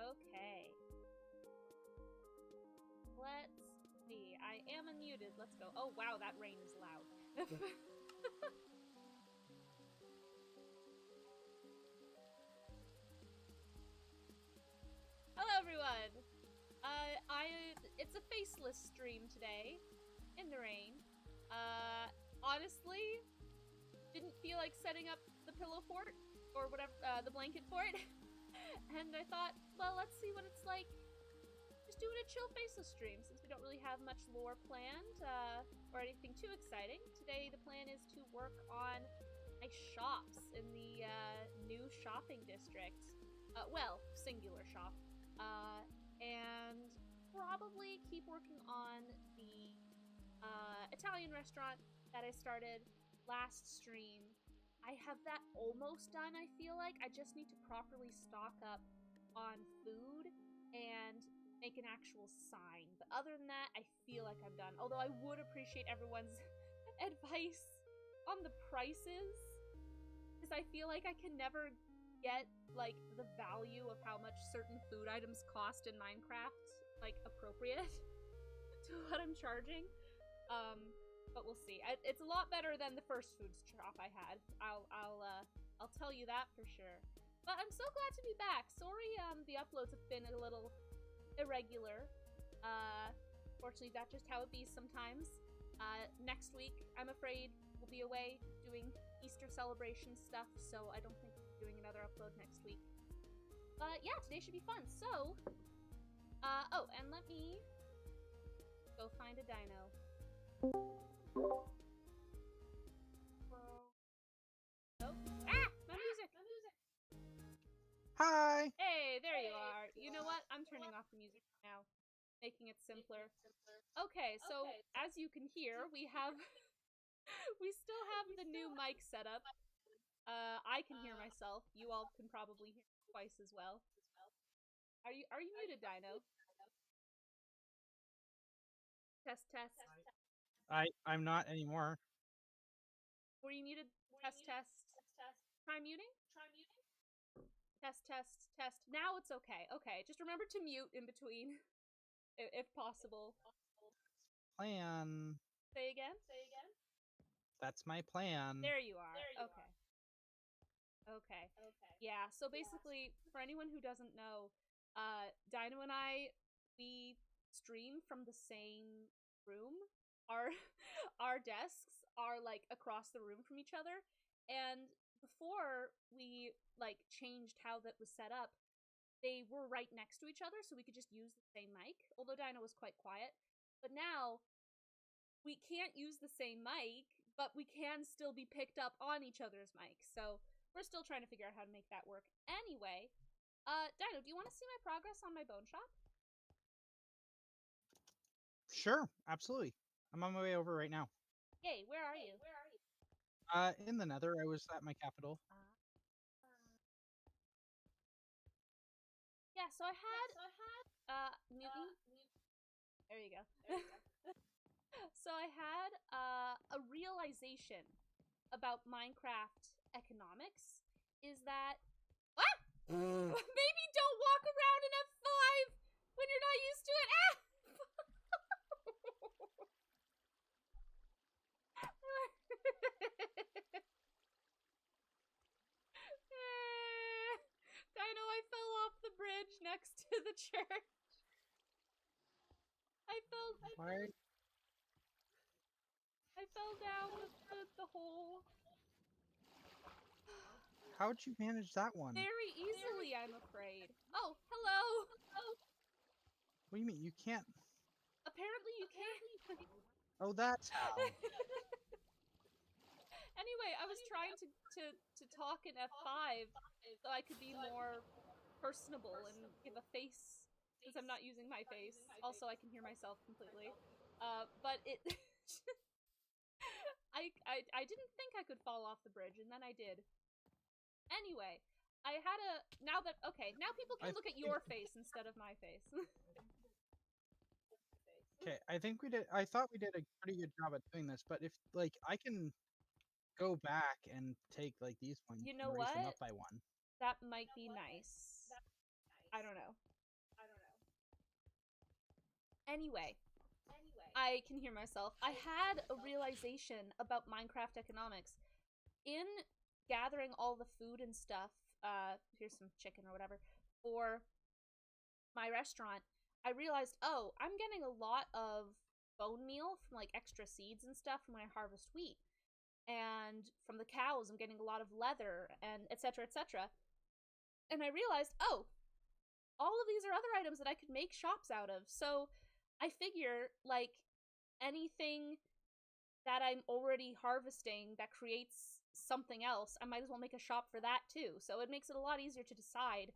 Okay. Let's see. I am unmuted. Let's go. Oh, wow, that rain is loud. Hello, everyone. It's a faceless stream today, in the rain. Honestly, didn't feel like setting up the pillow fort, or whatever, the blanket fort. And I thought, well, let's see what it's like just doing a chill faceless stream, since we don't really have much lore planned, or anything too exciting. Today, the plan is to work on my shops in the, new shopping district. Well, singular shop. And probably keep working on the, Italian restaurant that I started last stream. I have that almost done, I feel like. I just need to properly stock up on food and make an actual sign. But other than that, I feel like I'm done. Although I would appreciate everyone's advice on the prices, because I feel like I can never get, like, the value of how much certain food items cost in Minecraft, like, appropriate to what I'm charging. But we'll see. It's a lot better than the first food shop I had. I'll tell you that for sure. But I'm so glad to be back. Sorry, the uploads have been a little irregular. Fortunately, that's just how it be sometimes. Next week, I'm afraid, we'll be away doing Easter celebration stuff, so I don't think we'll be doing another upload next week. But yeah, today should be fun. So, oh, and let me go find a dino. Oh. Ah! My music! Hi! Hey, there you are. You know what? I'm turning off the music now, making it simpler. Okay, so as you can hear, we have we still have the new mic setup. I can hear myself. You all can probably hear me twice as well. Are you muted, Dino? Test test. I'm not anymore. Were you muted? Test test. Try muting? Test test test. Now it's okay. Okay, just remember to mute in between, if possible. Plan. Say again? That's my plan. There you are. Okay. Okay. Yeah, so basically, for anyone who doesn't know, Dino and I, we stream from the same room. Our desks are, like, across the room from each other, and before we, like, changed how that was set up, they were right next to each other, so we could just use the same mic, although Dino was quite quiet. But now, we can't use the same mic, but we can still be picked up on each other's mics, so we're still trying to figure out how to make that work. Anyway, Dino, do you want to see my progress on my bone shop? Sure, absolutely. I'm on my way over right now. Yay, where are you? In the Nether, I was at my capital. Yeah, so I had, mutant. There you go. So I had, a realization about Minecraft economics, is that maybe don't walk around in F5 when you're not used to it. Ah! Dino, I fell off the bridge next to the church. I fell down the hole. How'd you manage that one? Very easily, I'm afraid. Oh, hello! What do you mean? You can't... Apparently you can. Oh, that's how. Anyway, I was trying to talk in F5 so I could be more personable and give a face, since I'm not using my face. Also, I can hear myself completely. But it... I didn't think I could fall off the bridge, and then I did. Anyway, I had a... Now people can look at your face instead of my face. Okay, I thought we did a pretty good job at doing this, but if, like, I can go back and take, like, these ones You know and raise them what? up by one. That might be nice. I don't know. Anyway, I can hear myself. I had a realization about Minecraft economics. In gathering all the food and stuff, here's some chicken or whatever, for my restaurant, I realized, oh, I'm getting a lot of bone meal from like extra seeds and stuff from when I harvest wheat. And from the cows, I'm getting a lot of leather and etc. etc. And I realized, oh, all of these are other items that I could make shops out of. So I figure, like, anything that I'm already harvesting that creates something else, I might as well make a shop for that too. So it makes it a lot easier to decide,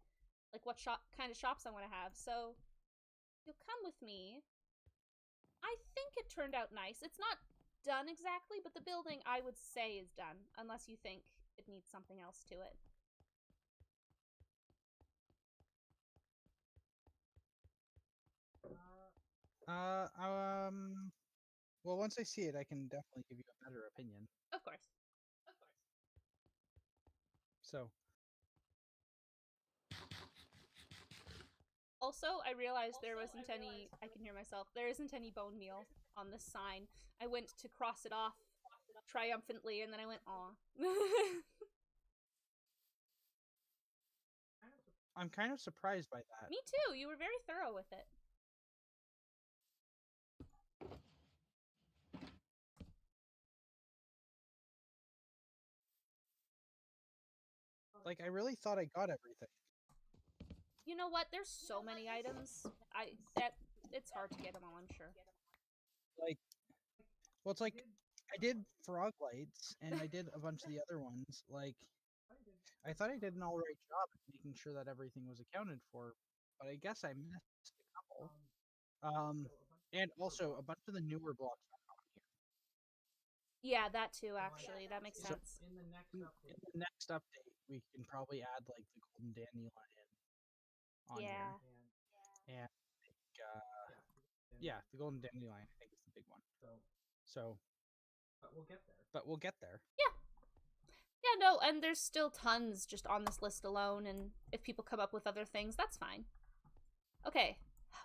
like, what kind of shops I want to have. So you'll come with me. I think it turned out nice. It's not done exactly, but the building, I would say, is done, unless you think it needs something else to it. Well, once I see it, I can definitely give you a better opinion. Of course. So. Also, I realized there wasn't any, I can hear myself, there isn't any bone meal on this sign. I went to cross it off triumphantly, and then I went, aw. I'm kind of surprised by that. Me too, you were very thorough with it. Like, I really thought I got everything. You know what? There's so many items. It's hard to get them all, I'm sure. Like, well, it's like I did frog lights and I did a bunch of the other ones. Like, I thought I did an all right job at making sure that everything was accounted for, but I guess I missed a couple. And also a bunch of the newer blocks are not on here. Yeah, that too. Actually, that makes sense. In the next update, we can probably add like the golden dandelion on here. And yeah, the golden dandelion I think is the big one. So, but we'll get there. Yeah. Yeah, no, and there's still tons just on this list alone, and if people come up with other things, that's fine. Okay.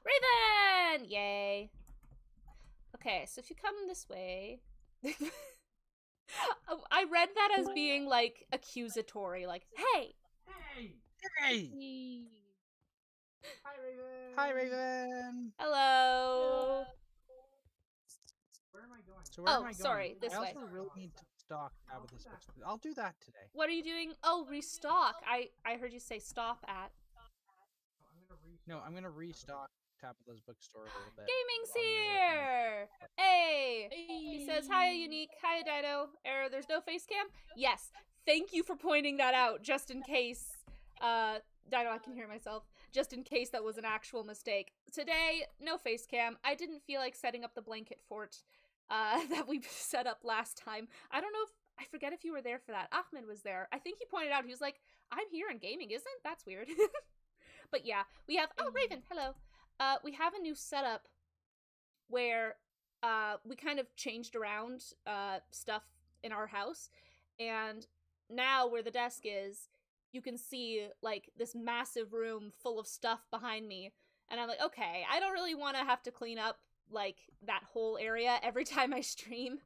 Raven! Yay. Okay, so if you come this way... I read that as being, like, accusatory, like, hey! Hey! Hey! Hi, Raven! Hi, Raven! Hello! Where am I going? So where am I going? Sorry, this way. I also really need to stock Tabitha's books. I'll do that today. What are you doing? Oh, restock. I heard you say stop at. No, I'm gonna restock Tabitha's bookstore a little bit. Gaming's here! Hey! He says, hiya, Unique. Hiya, Dino. Error, there's no face cam? Yes. Thank you for pointing that out, just in case. Dino, I can hear myself. Just in case that was an actual mistake. Today, no face cam. I didn't feel like setting up the blanket fort that we set up last time. I don't know if, I forget if you were there for that. Ahmed was there. I think he pointed out, he was like, I'm here in gaming, isn't? That's weird. But yeah, we have, oh, Raven, hello. We have a new setup where we kind of changed around stuff in our house, and now where the desk is, you can see like this massive room full of stuff behind me, and I'm like, okay, I don't really want to have to clean up like that whole area every time I stream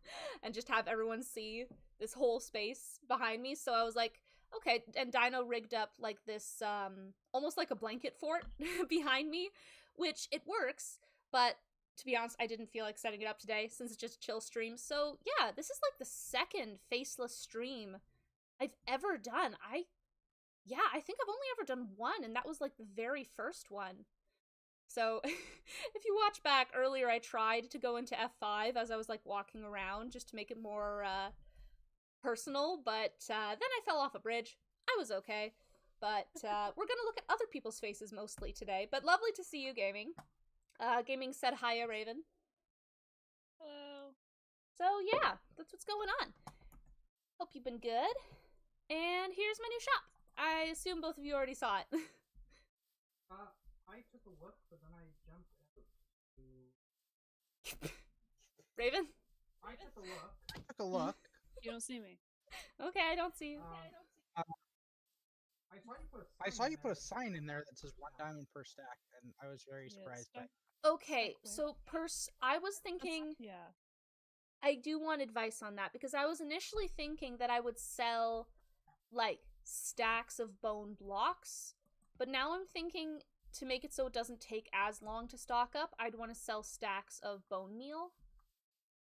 and just have everyone see this whole space behind me. So I was like, okay, and Dino rigged up like this almost like a blanket fort behind me, which it works, but to be honest, I didn't feel like setting it up today since it's just a chill stream. So yeah, this is like the second faceless stream I've ever done. I think I've only ever done one, and that was like the very first one. So if you watch back earlier, I tried to go into F5 as I was like walking around just to make it more personal, but then I fell off a bridge. I was okay. But we're gonna look at other people's faces mostly today. But lovely to see you, Gaming. Gaming said hiya, Raven. Hello. So yeah, that's what's going on. Hope you've been good. And here's my new shop. I assume both of you already saw it. I took a look, but then I jumped out. Raven? I took a look. I took a look. You don't see me. Okay, I don't see you. I saw you put a sign in there that says 1 diamond per stack, and I was very surprised by it. Okay, Like so I was thinking Yeah. I do want advice on that because I was initially thinking that I would sell like stacks of bone blocks, but now I'm thinking to make it so it doesn't take as long to stock up, I'd want to sell stacks of bone meal.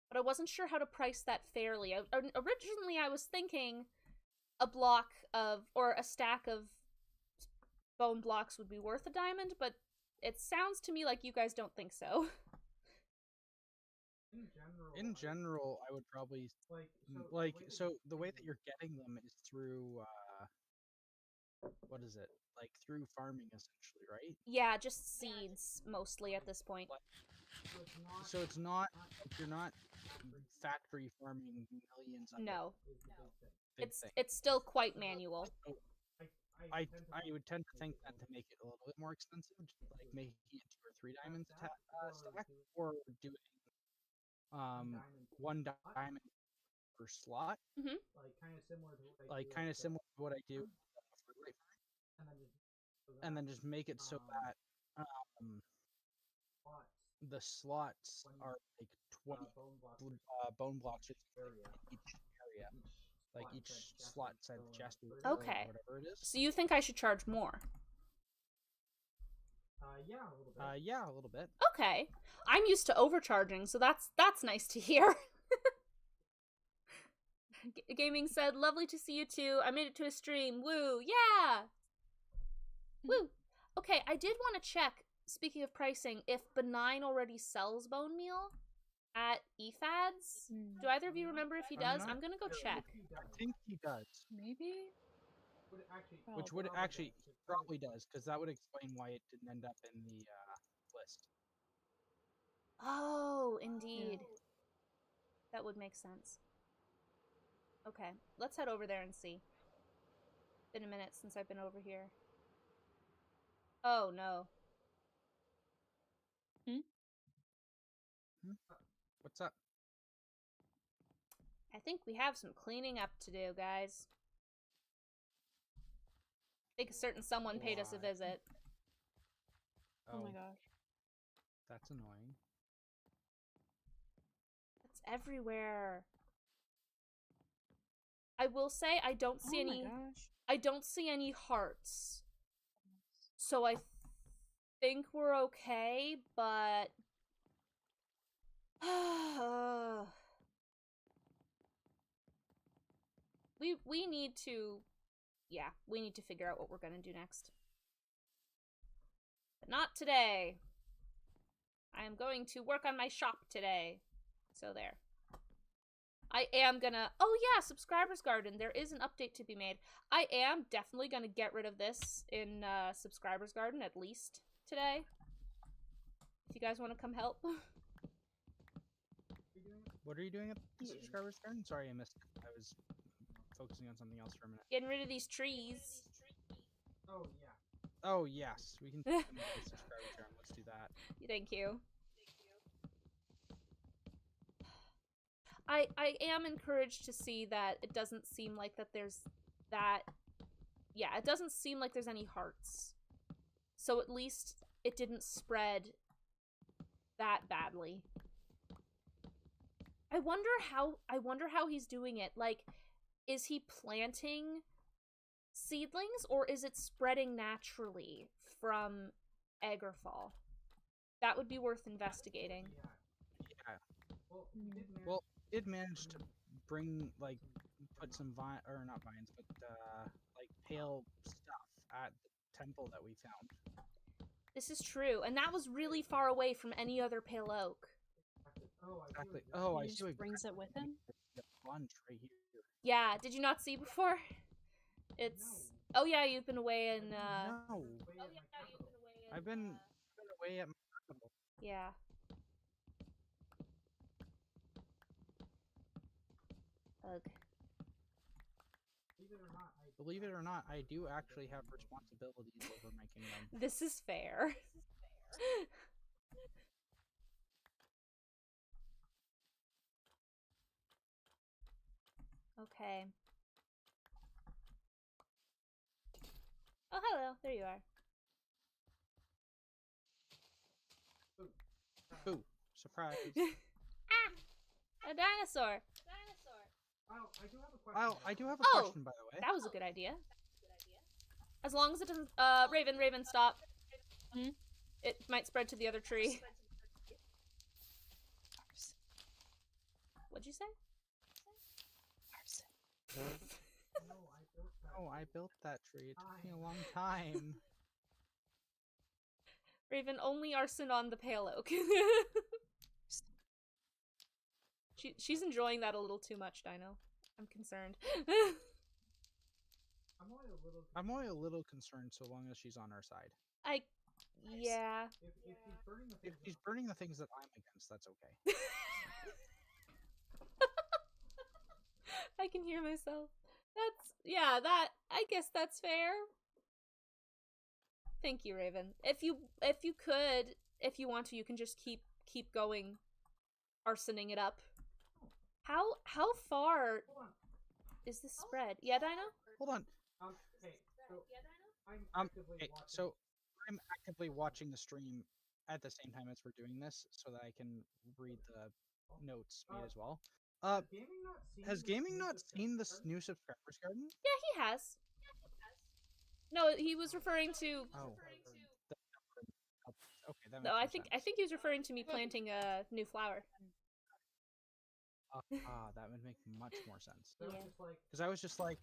But I wasn't sure how to price that fairly. Originally, I was thinking a block of or a stack of bone blocks would be worth a diamond, but it sounds to me like you guys don't think so. In general, I would probably like so the way that you're getting them is through what is it? Like through farming essentially, right? Yeah, just seeds mostly at this point. So it's not like you're not factory farming millions of No, big thing. it's still quite manual. So I would tend to think that to make it a little bit more expensive, just like making it 2 or 3 diamonds stack, or doing 1 diamond per slot, Mhm. like kind of similar to what I do for Life, and then just make it so that the slots are like 20 bone blocks just in each area, like each slot size chest or Okay. whatever it is. So you think I should charge more? Yeah, a little bit. Okay. I'm used to overcharging, so that's nice to hear. Gaming said, "Lovely to see you too. I made it to a stream. Woo. Yeah. Woo. Okay, I did want to check, speaking of pricing, if Benign already sells bone meal at EFADS. Do either of you remember if he does? I'm going to go check. I think he does. Maybe? Which would actually, he probably does, because that would explain why it didn't end up in the list. Oh, indeed. That would make sense. Okay, let's head over there and see. Been a minute since I've been over here. Oh, no. What's up? I think we have some cleaning up to do, guys. I think a certain someone paid us a visit. Oh my gosh. That's annoying. It's everywhere. I will say I don't see any. Gosh. I don't see any hearts. So I think we're okay, but we need to, yeah, we need to figure out what we're gonna do next. But not today. I am going to work on my shop today. So there. I am gonna, oh yeah, Subscribers Garden. There is an update to be made. I am definitely gonna get rid of this in Subscribers Garden at least today. If you guys want to come help. What are you doing at the Subscribers Garden? Sorry, I missed it. I was focusing on something else for a minute. Getting rid of these trees. Oh, yes. We can do the Subscribers Garden. Let's do that. Thank you. I am encouraged to see that it doesn't seem like that there's that... Yeah, it doesn't seem like there's any hearts. So at least it didn't spread that badly. I wonder how he's doing it. Like, is he planting seedlings or is it spreading naturally from Eggerfall? That would be worth investigating. Yeah. Well, it did manage to bring, like, put some or not vines, but, like, pale stuff at the temple that we found. This is true, and that was really far away from any other pale oak. Exactly. Oh, I He see. just brings it with him? The bunch right here. Yeah, did you not see before? It's... Oh yeah, you've been away in, No. Oh yeah, you've been away in... I've been away at my... Yeah. Ugh. Believe it or not, I do actually have responsibilities over my kingdom. This is fair. Okay. Oh, hello. There you are. Ooh, surprise. A dinosaur. Oh, I do have a Oh, question, by the way. that was a good idea. As long as it doesn't, Raven, stop. Hmm? It might spread to the other tree. What'd you say? Oh, I built that tree. It took me a long time. Raven, only arson on the pale oak. She's enjoying that a little too much, Dino. I'm concerned. I'm only a little concerned so long as she's on our side. Yeah. If she's burning the things that I'm against, that's okay. I can hear myself. I guess that's fair. Thank you, Raven. If you want to, you can just keep going, arsoning it up. How far is this spread? Yeah, Dino? Hold on. Okay, so I'm actively watching the stream at the same time as we're doing this, so that I can read the notes made as well. Has gaming not seen this new subscribers garden? Yeah, he has. No, he was referring to. Oh. Okay, that makes No, more I sense. think he was referring to me planting a new flower. That would make much more sense. Yeah. Because I was just like,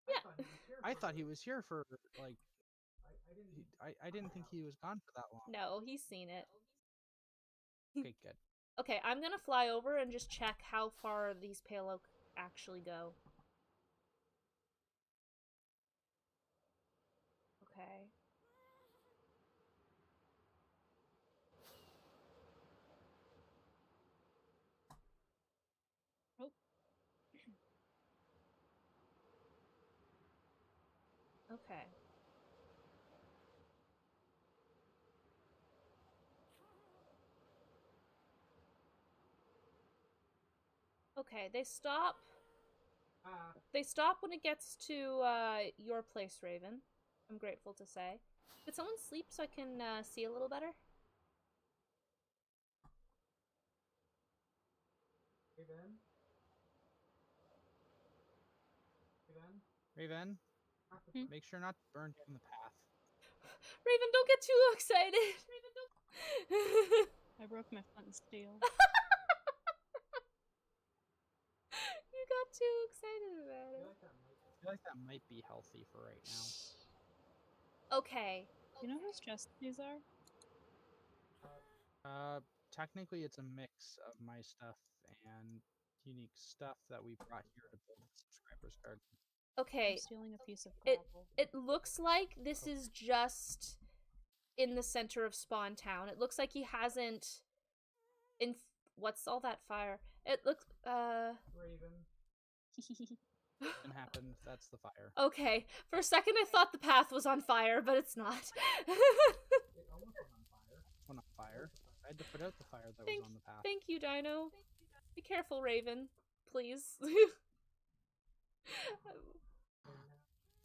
Yeah. I thought he was here for like, I didn't think he was gone for that long. No, he's seen it. Okay, good. Okay, I'm gonna fly over and just check how far these pale oak actually go. Okay. Oh. Okay. Okay, they stop. They stop when it gets to your place, Raven. I'm grateful to say. Could someone sleep so I can see a little better? Raven, Hmm? make sure not to burn down the path. Raven, don't get too excited. I broke my flint and steel. You got too excited about it. I feel like that might be healthy for right now. Okay. You know whose chests these are? Technically it's a mix of my stuff and unique stuff that we brought here to build the subscribers garden. Okay. I'm stealing a piece of It gravel. it looks like this is just in the center of Spawn Town. It looks like he hasn't what's all that fire? It looks Raven. It happened. That's the fire. Okay. For a second I thought the path was on fire, but it's not. It almost went on fire. I had to put out the fire that was on the path. Thank you, Dino. Be careful, Raven. Please.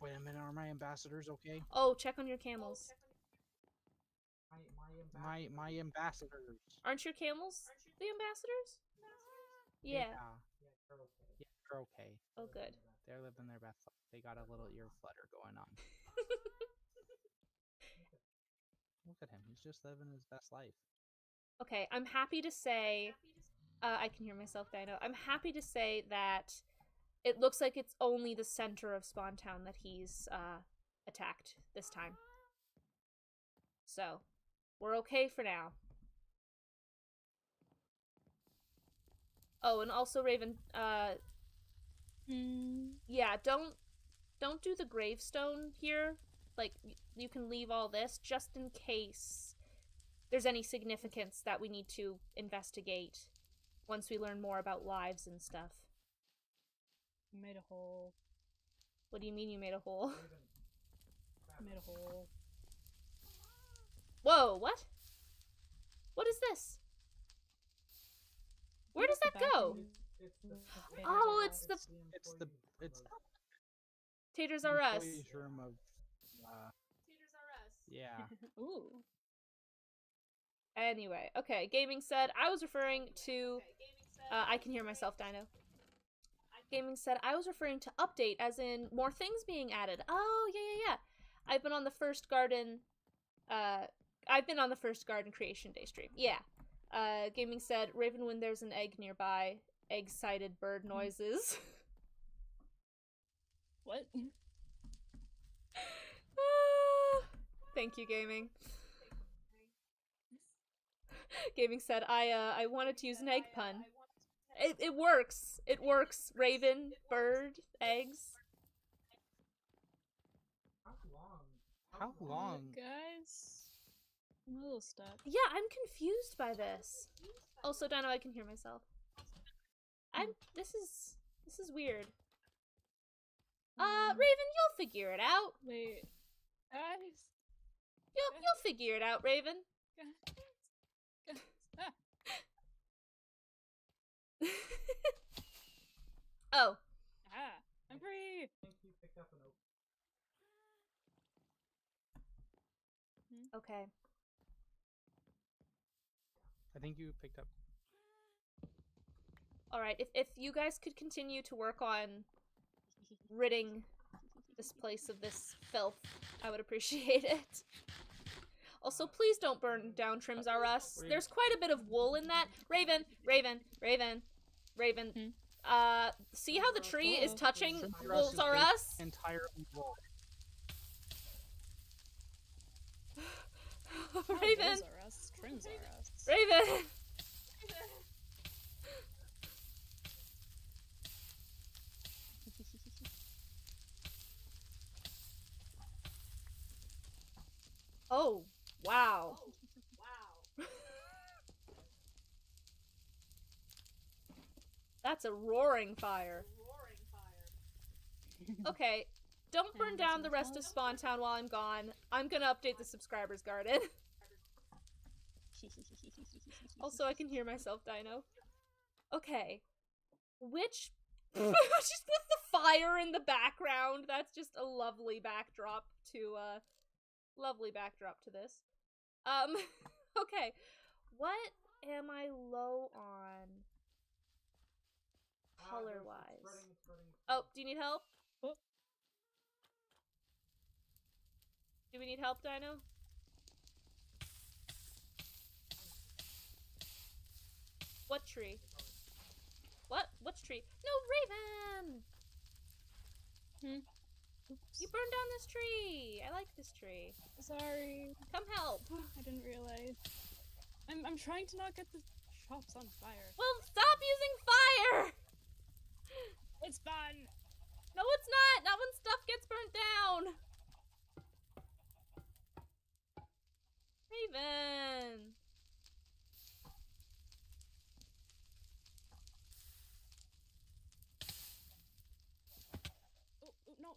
Wait a minute, are my ambassadors okay? Oh, check on your camels. My ambassadors. Aren't your camels the ambassadors? Yeah. Yeah, they're okay. Oh, good. They're living their best life. They got a little ear flutter going on. Look at him. He's just living his best life. Okay, I'm happy to say... I can hear myself, Dino. I'm happy to say that it looks like it's only the center of Spawn Town that he's attacked this time. So, we're okay for now. Oh, and also, Raven, yeah, don't do the gravestone here. Like, you can leave all this just in case there's any significance that we need to investigate once we learn more about lives and stuff. I made a hole. What do you mean you made a hole? I made a hole. Whoa, what? What is this? Where does that go? Oh, it's Taters R Us. Room of, Taters R Us. yeah. Ooh. Anyway, okay. Gaming said I was referring to. I can hear myself, Dino. Gaming said I was referring to update, as in more things being added. Oh yeah. I've been on the first garden. I've been on the first garden creation day stream. Yeah. Gaming said Raven, when there's an egg nearby. Egg-sided bird noises. What? Thank you, Gaming. Gaming said, I wanted to use an egg pun. It works. It works. Raven, bird, eggs. How long? Guys, I'm a little stuck. Yeah, I'm confused by this. Also, Dino, I can hear myself. This is weird. Raven, you'll figure it out. Wait, guys. You'll figure it out, Raven. Oh. I'm free. I think you picked up an oak. Okay. I think you picked up. Alright, if you guys could continue to work on ridding this place of this filth, I would appreciate it. Also, please don't burn down Trims R Us. There's quite a bit of wool in that. Raven. See how the tree is touching Wolves R Us? Entirely wool. Raven. Trims are us. Raven. Oh, wow. That's a roaring fire. Okay, don't burn down the rest of Spawn Town while I'm gone. I'm gonna update the subscribers garden. Also, I can hear myself, Dino. Okay. Which... just with the fire in the background, that's just a lovely backdrop to, this. Okay. What am I low on? Color-wise. Oh, do you need help? Oh. Do we need help, Dino? What tree? What? Which tree? No, Raven! Oops. You burned down this tree! I like this tree. Sorry. Come help! I didn't realize. I'm trying to not get the shops on fire. Well, stop using fire! It's fun! No, it's not! Not when stuff gets burnt down! Raven! Oh, no.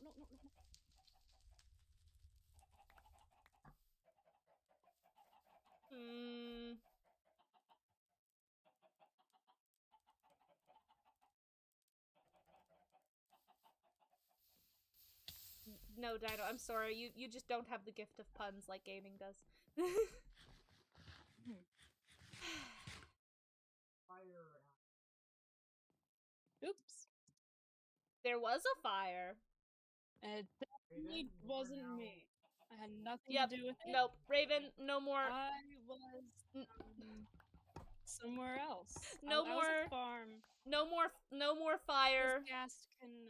No, Dino, I'm sorry. You just don't have the gift of puns like gaming does. Oops. There was a fire. It definitely wasn't me. I had nothing Yep. to do with it. Nope. Raven, no more. I was somewhere else. No I was more- at farm. No more fire. This cast can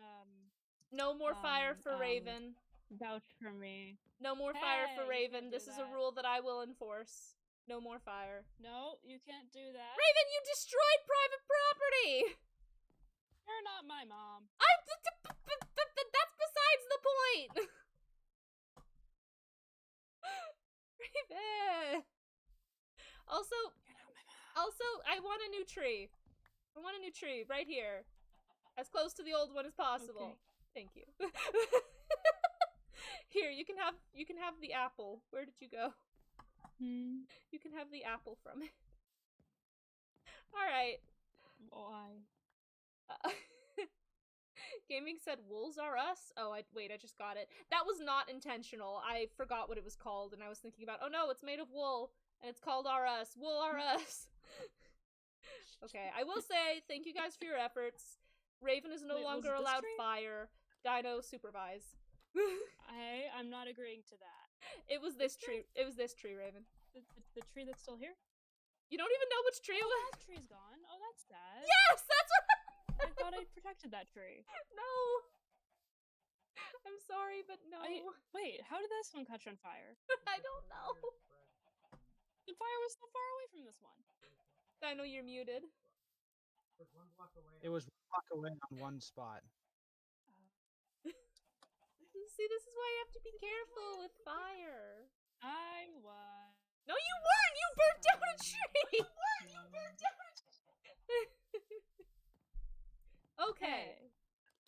No more fire for Raven. vouch for me. No more fire for Hey, you Raven. can't This do is a that. rule that I will enforce. No more fire. No, you can't do that. Raven, you destroyed private property! You're not my mom. That's besides the point! Raven! Also, I want a new tree. I want a new tree right here. As close to the old one as possible. Okay. Thank you. Here, you can have the apple. Where did you go? You can have the apple from it. Alright. Why? Gaming said wolves are us? Oh, wait, I just got it. That was not intentional. I forgot what it was called, and I was thinking about, oh no, it's made of wool. And it's called R.Us. Wool R.Us. Okay, I will say, thank you guys for your efforts. Raven is no Wait, was longer it this allowed tree? fire. Dino, supervise. I'm not agreeing to that. It was this tree. It was this tree, Raven. The tree that's still here? You don't even know which tree it was? That tree's gone. Oh, that's sad. Yes, that's what I thought I protected that tree. No. I'm sorry, but no. Wait, how did this one catch on fire? I don't know. The fire was so far away from this one. Dino, you're muted. It was 1 block away on one spot. See, this is why you have to be careful with fire. I was. No, you weren't! You burnt down a tree! Okay.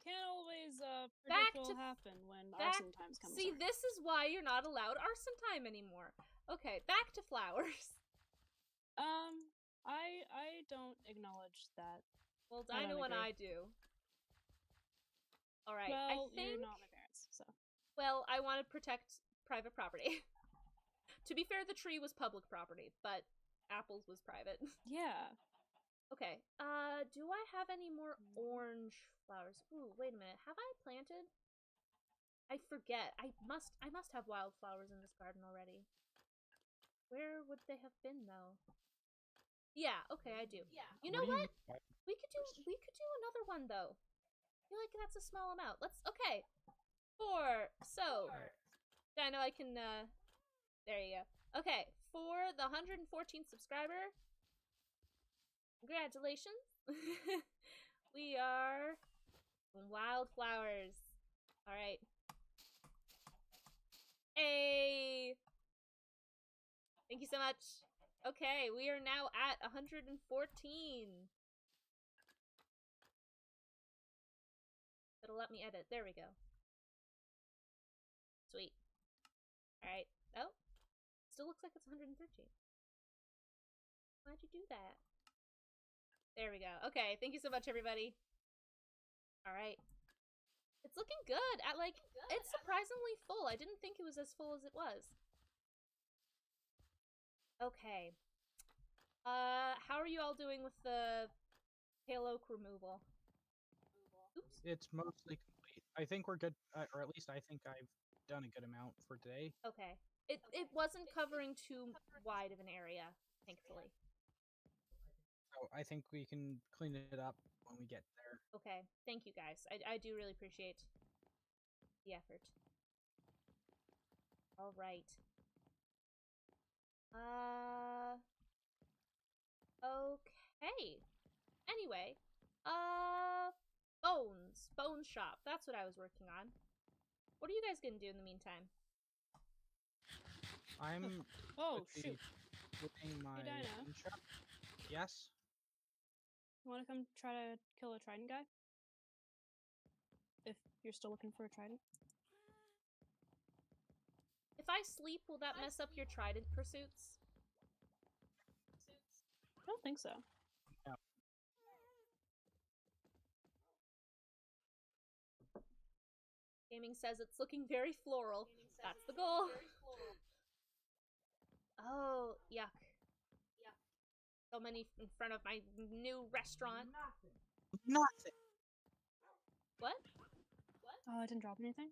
Can't always Back predict what to- will happen when arson times comes. See, this is why you're not allowed arson time anymore. Okay, back to flowers. I don't acknowledge that. Well, I Dino don't and agree. I do. Alright, Well, I think... you're not my parents, so. Well, I want to protect private property. To be fair, the tree was public property, but Apple's was private. Yeah. Okay, do I have any more orange flowers? Ooh, wait a minute. Have I planted? I forget. I must have wildflowers in this garden already. Where would they have been, though? Yeah, okay, I do. Yeah. You know what? We could do another one, though. I feel like that's a small amount. Okay. 4. So, I know I can, there you go. Okay, for the 114th subscriber, congratulations. We are wildflowers. Alright. Hey! Thank you so much. Okay, we are now at 114. It'll let me edit. There we go. Sweet. Alright. Oh. Still looks like it's 113. Why'd you do that? There we go. Okay, thank you so much, everybody. Alright. It's looking good. It's surprisingly full. I didn't think it was as full as it was. Okay. How are you all doing with the halo removal? Oops. It's mostly complete. I think we're good, or at least I think I've done a good amount for today. Okay. It wasn't covering too wide of an area, thankfully. So I think we can clean it up when we get there. Okay. Thank you, guys. I do really appreciate the effort. All right. Okay. Anyway, Bones shop. That's what I was working on. What are you guys gonna do in the meantime? I'm Oh, shoot. putting my Dino. own shop. Yes. You want to come try to kill a trident guy? If you're still looking for a trident. If I sleep, will that mess up your trident pursuits? I don't think so. No. Gaming says it's looking very floral. That's the goal. Oh, yuck. So many in front of my new restaurant. Nothing. What? Oh, I didn't drop anything?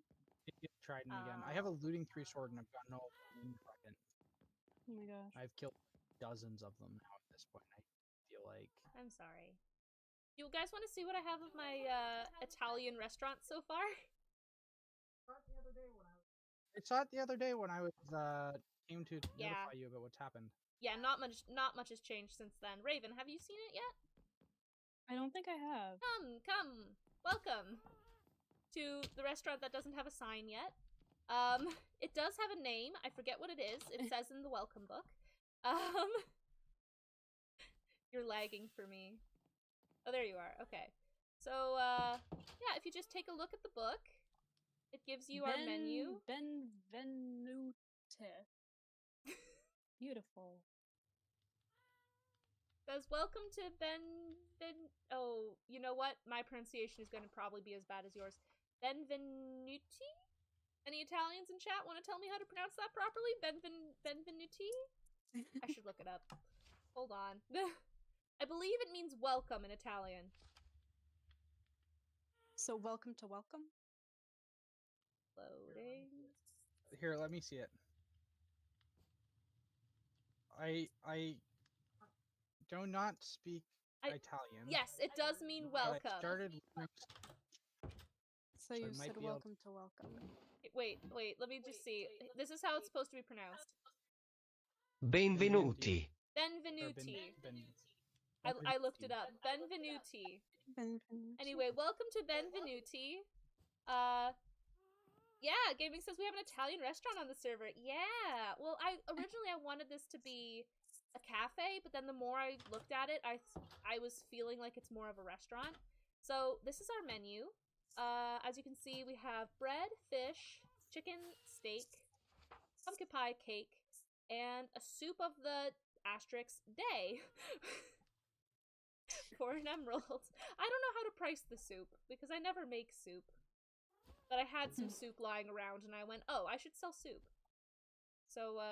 Trident again. I have a looting 3 sword and I've got no trident. Oh my gosh. I've killed dozens of them now at this point. I feel like. I'm sorry. You guys want to see what I have of my Italian restaurant so far? I saw it the other day when I was came to Yeah. notify you about what's happened. Yeah, not much has changed since then. Raven, have you seen it yet? I don't think I have. Come. Welcome to the restaurant that doesn't have a sign yet. It does have a name. I forget what it is. It says in the welcome book. You're lagging for me. Oh, there you are. Okay. So, yeah, if you just take a look at the book, it gives you our menu. Benvenute. Beautiful. Says, welcome to oh, you know what? My pronunciation is going to probably be as bad as yours. Benvenuti? Any Italians in chat want to tell me how to pronounce that properly? Benvenuti? I should look it up. Hold on. I believe it means welcome in Italian. So welcome to welcome. Loading. Here, let me see it. I do not speak Italian. Yes, it does mean but welcome. I started. So you I might said be able welcome to welcome. Wait, let me just see. This is how it's supposed to be pronounced. Benvenuti. Benvenuti. Ben- I looked it up. Benvenuti. Anyway, welcome to Benvenuti. Yeah, Gaming says we have an Italian restaurant on the server. Yeah. Well, originally I wanted this to be a cafe, but then the more I looked at it, I was feeling like it's more of a restaurant. So this is our menu. As you can see, we have bread, fish, chicken, steak, pumpkin pie, cake, and a soup of the asterisk day. For an emerald. I don't know how to price the soup, because I never make soup. But I had some soup lying around, and I went, oh, I should sell soup. So,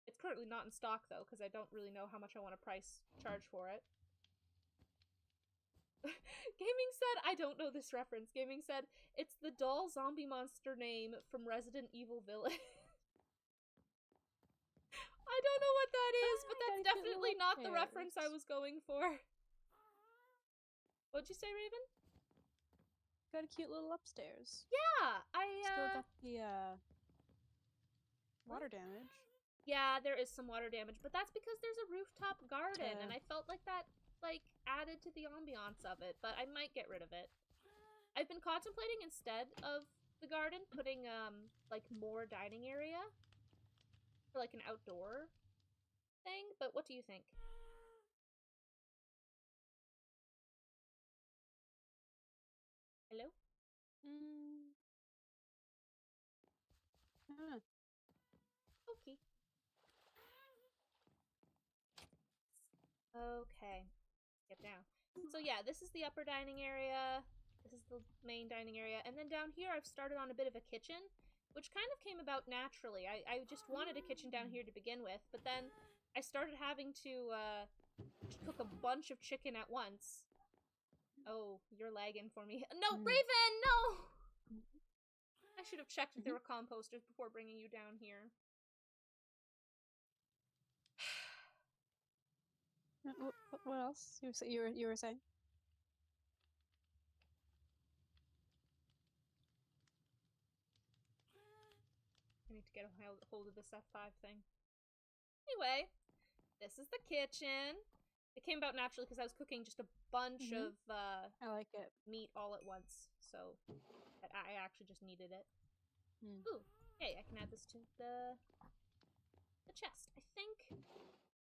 it's currently not in stock, though, because I don't really know how much I want to charge for it. Gaming said, I don't know this reference. Gaming said, it's the doll zombie monster name from Resident Evil Village. I don't know what that is, but that's definitely not the reference I was going for. What'd you say, Raven? Got a cute little upstairs. Yeah, Still got the water damage. Yeah, there is some water damage, but that's because there's a rooftop garden, and I felt like that, added to the ambiance of it, but I might get rid of it. I've been contemplating instead of the garden, putting, more dining area for, an outdoor thing, but what do you think? Hello? Okay. Okay. Get down. So yeah, this is the upper dining area. This is the main dining area. And then down here I've started on a bit of a kitchen, which kind of came about naturally. I just wanted a kitchen down here to begin with, but then I started having to cook a bunch of chicken at once. Oh, you're lagging for me. No, Raven, no! I should have checked if there were composters before bringing you down here. What else? You were saying? I need to get a hold of this F5 thing. Anyway, this is the kitchen. It came about naturally because I was cooking just a bunch of I like it. meat all at once, so I actually just needed it. Ooh, hey, I can add this to the chest, I think.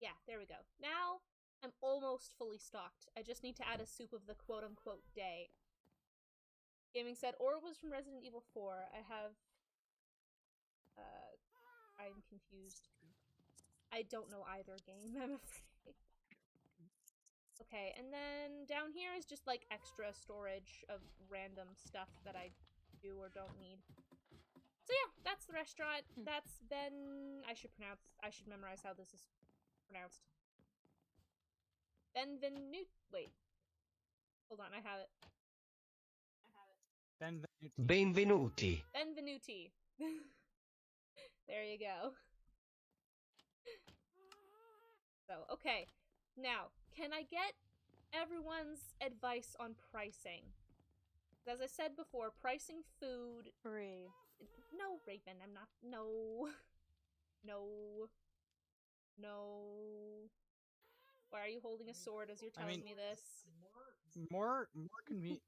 Yeah, there we go. Now I'm almost fully stocked. I just need to add a soup of the quote-unquote day. Gaming said, or it was from Resident Evil 4. I'm confused. I don't know either game, I'm afraid. Okay, and then down here is just extra storage of random stuff that I do or don't need. So yeah, that's the restaurant. That's I should memorize how this is pronounced. Wait. Hold on, I have it. Benvenuti. Benvenuti. There you go. So, okay. Now, can I get everyone's advice on pricing? As I said before, pricing food... Free. No, Raven, I'm not... No. No. Why are you holding a sword as you're telling me this? More convenient,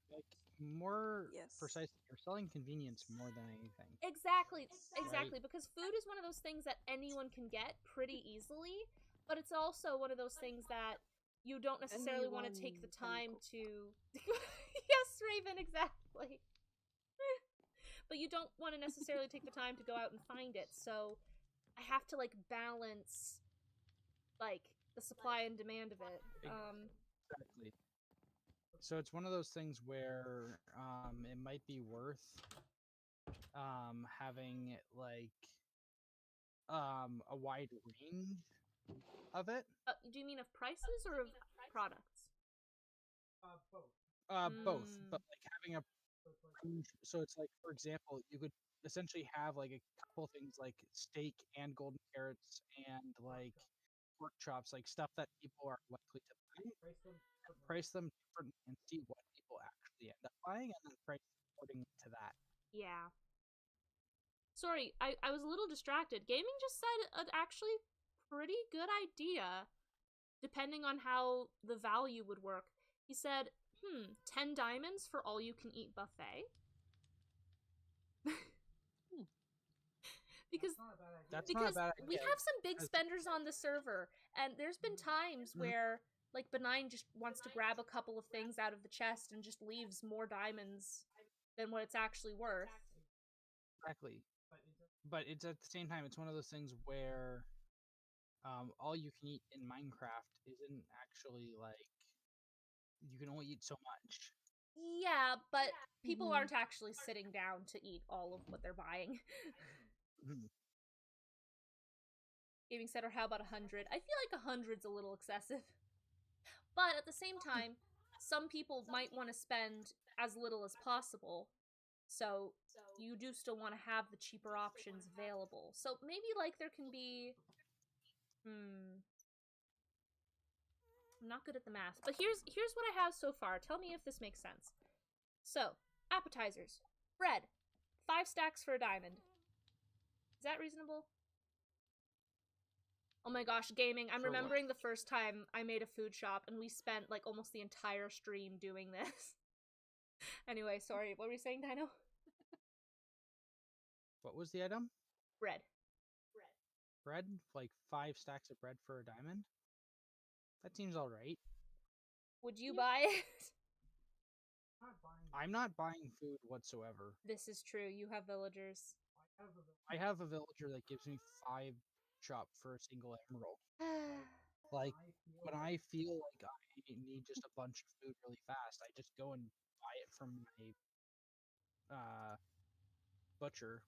more Yes. precise. You're selling convenience more than anything. Exactly, Right. because food is one of those things that anyone can get pretty easily, but it's also one of those things that you don't necessarily want to take the time to... Yes, Raven, exactly. But you don't want to necessarily take the time to go out and find it, so I have to, balance, the supply and demand of it. Exactly. So it's one of those things where it might be worth having a wide range of it. Do you mean of prices or of products? Both, Mm. but like having a range. So it's like, for example, you could essentially have like a couple things like steak and golden carrots and like pork chops, like stuff that people are likely to buy, and price them differently and see what people actually end up buying, and then price according to that. Yeah. Sorry, I was a little distracted. Gaming just said an actually pretty good idea, depending on how the value would work. He said, 10 diamonds for all you can eat buffet. because That's not a because bad we idea. have some big because- spenders on the server, and there's been times Mhm. where like Benign just wants to grab a couple of things out of the chest and just leaves more diamonds than what it's actually worth. Exactly. But it's at the same time, it's one of those things where all you can eat in Minecraft isn't actually like you can only eat so much. Yeah, but people Mhm. aren't actually sitting down to eat all of what they're buying. Mhm. Gaming said, or how about 100? I feel like 100's a little excessive. But at the same time, some people might want to spend as little as possible. So you do still want to have the cheaper options available. So maybe like there can be I'm not good at the math. But here's what I have so far. Tell me if this makes sense. So, appetizers. Bread. 5 stacks for a diamond. Is that reasonable? Oh my gosh, gaming. I'm For what? remembering the first time I made a food shop and we spent like almost the entire stream doing this. Anyway, sorry. What were you saying, Dino? What was the item? Bread. Bread? Like 5 stacks of bread for a diamond? That seems alright. Would you buy it? I'm not buying food whatsoever. This is true. You have villagers. I have a villager that gives me 5 chop for a single emerald. Like, when I feel like I need just a bunch of food really fast, I just go and buy it from my butcher,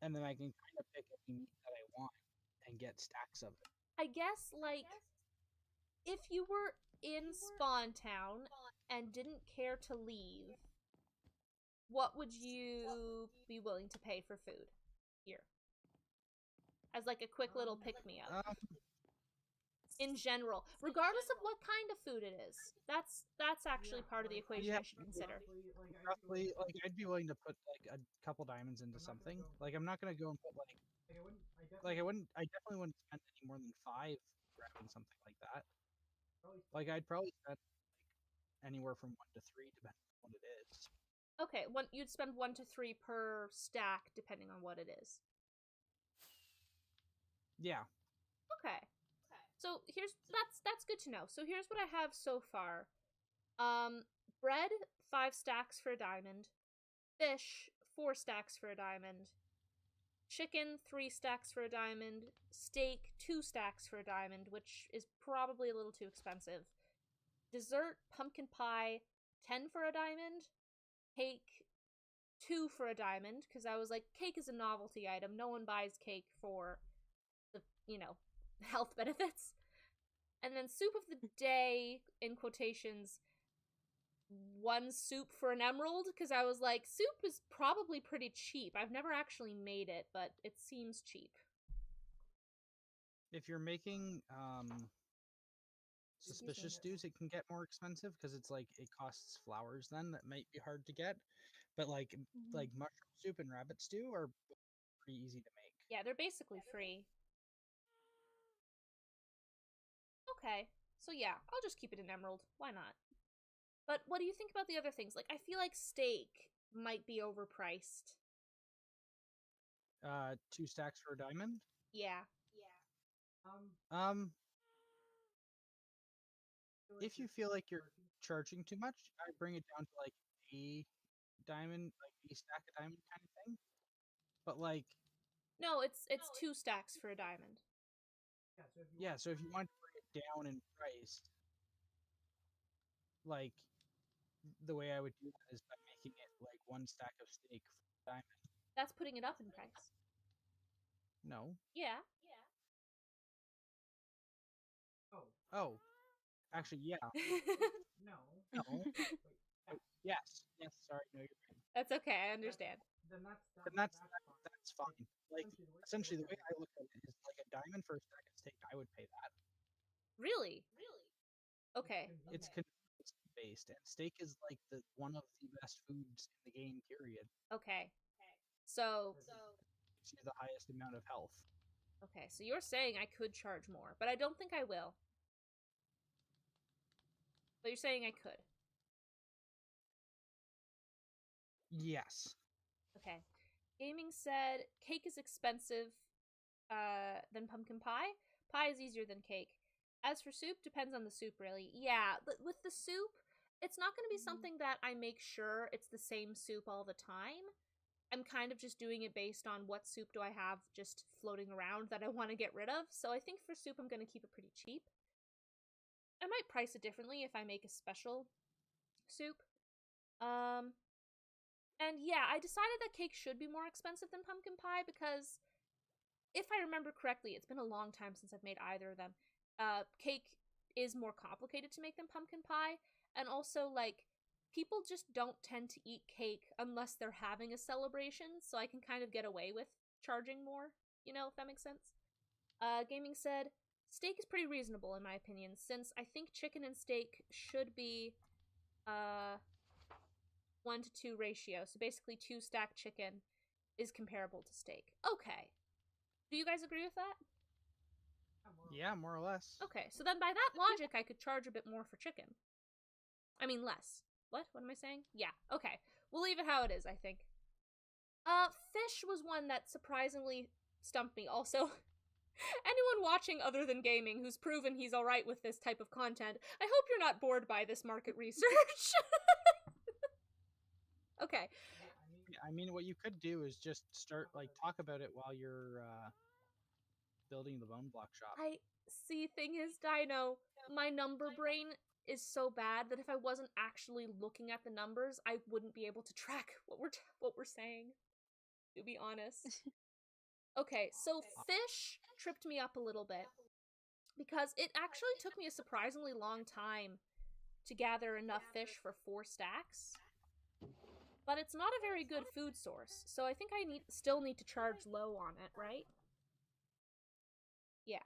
and then I can kind of pick any meat that I want and get stacks of it. I guess, like, if you were in Spawn Town and didn't care to leave, what would you be willing to pay for food here? As like a quick little pick-me-up. In general, regardless of what kind of food it is. That's actually part of the equation Yeah. I should consider. Roughly, like, I'd be willing to put like a couple diamonds into something. Like, I'm not gonna go and put I definitely wouldn't spend any more than 5 grabbing something like that. Like, I'd probably spend like anywhere from 1 to 3, depending on what it is. Okay, you'd spend 1 to 3 per stack, depending on what it is. Yeah. Okay. So that's good to know. So here's what I have so far. Bread, 5 stacks for a diamond. Fish, 4 stacks for a diamond. Chicken, 3 stacks for a diamond. Steak, 2 stacks for a diamond, which is probably a little too expensive. Dessert, pumpkin pie, 10 for a diamond. Cake, 2 for a diamond, because I was like, cake is a novelty item. No one buys cake for the, health benefits. And then soup of the day, in quotations, 1 soup for an emerald, because I was like, soup is probably pretty cheap. I've never actually made it, but it seems cheap. If you're making suspicious stews, it can get more expensive because it's like it costs flowers then that might be hard to get. But like mushroom soup and rabbit stew are pretty easy to make. Yeah, they're basically free. Okay, so yeah, I'll just keep it in emerald. Why not? But what do you think about the other things? Like, I feel like steak might be overpriced. 2 stacks for a diamond. Yeah. If you feel like you're charging too much, I bring it down to like a diamond, like a stack of diamond kind of thing. But like, No, it's 2 stacks for a diamond. yeah. So if you want to bring it down in price, like the way I would do that is by making it like 1 stack of steak for a diamond. That's putting it up in price. No. Yeah. Oh, actually, yeah. No. Wait, yes. Yes. Sorry. No, you're right. That's okay, I understand. And that's fine. Like, essentially, the way I look at it is like a diamond for a stack of steak. I would pay that. Really? Okay. It's convenience based, and steak is like one of the best foods in the game. Period. Okay. So, Gives you the highest amount of health. okay, so you're saying I could charge more, but I don't think I will. But you're saying I could. Yes. Okay. Gaming said cake is expensive than pumpkin pie. Pie is easier than cake. As for soup, depends on the soup, really. Yeah, but with the soup, it's not going to be something that I make sure it's the same soup all the time. I'm kind of just doing it based on what soup do I have just floating around that I want to get rid of. So I think for soup, I'm going to keep it pretty cheap. I might price it differently if I make a special soup. And yeah, I decided that cake should be more expensive than pumpkin pie because if I remember correctly, it's been a long time since I've made either of them. Cake is more complicated to make than pumpkin pie, and also, like, people just don't tend to eat cake unless they're having a celebration, so I can kind of get away with charging more, you know, if that makes sense. Gaming said, steak is pretty reasonable in my opinion, since I think chicken and steak should be 1-to-2 ratio, so basically 2 stacked chicken is comparable to steak. Okay. Do you guys agree with that? Yeah, more or less. Okay, so then by that logic, I could charge a bit more for chicken. I mean, less. What? What am I saying? Yeah, okay. We'll leave it how it is, I think. Fish was one that surprisingly stumped me. Also, anyone watching other than gaming who's proven he's alright with this type of content, I hope you're not bored by this market research. Okay. I mean, what you could do is just start, like, talk about it while you're, building the bone block shop. I see. Thing is, Dino, my number brain is so bad that if I wasn't actually looking at the numbers, I wouldn't be able to track what we're saying. To be honest. Okay, so fish tripped me up a little bit because it actually took me a surprisingly long time to gather enough fish for 4 stacks. But it's not a very good food source, so I think I still need to charge low on it, right? Yeah.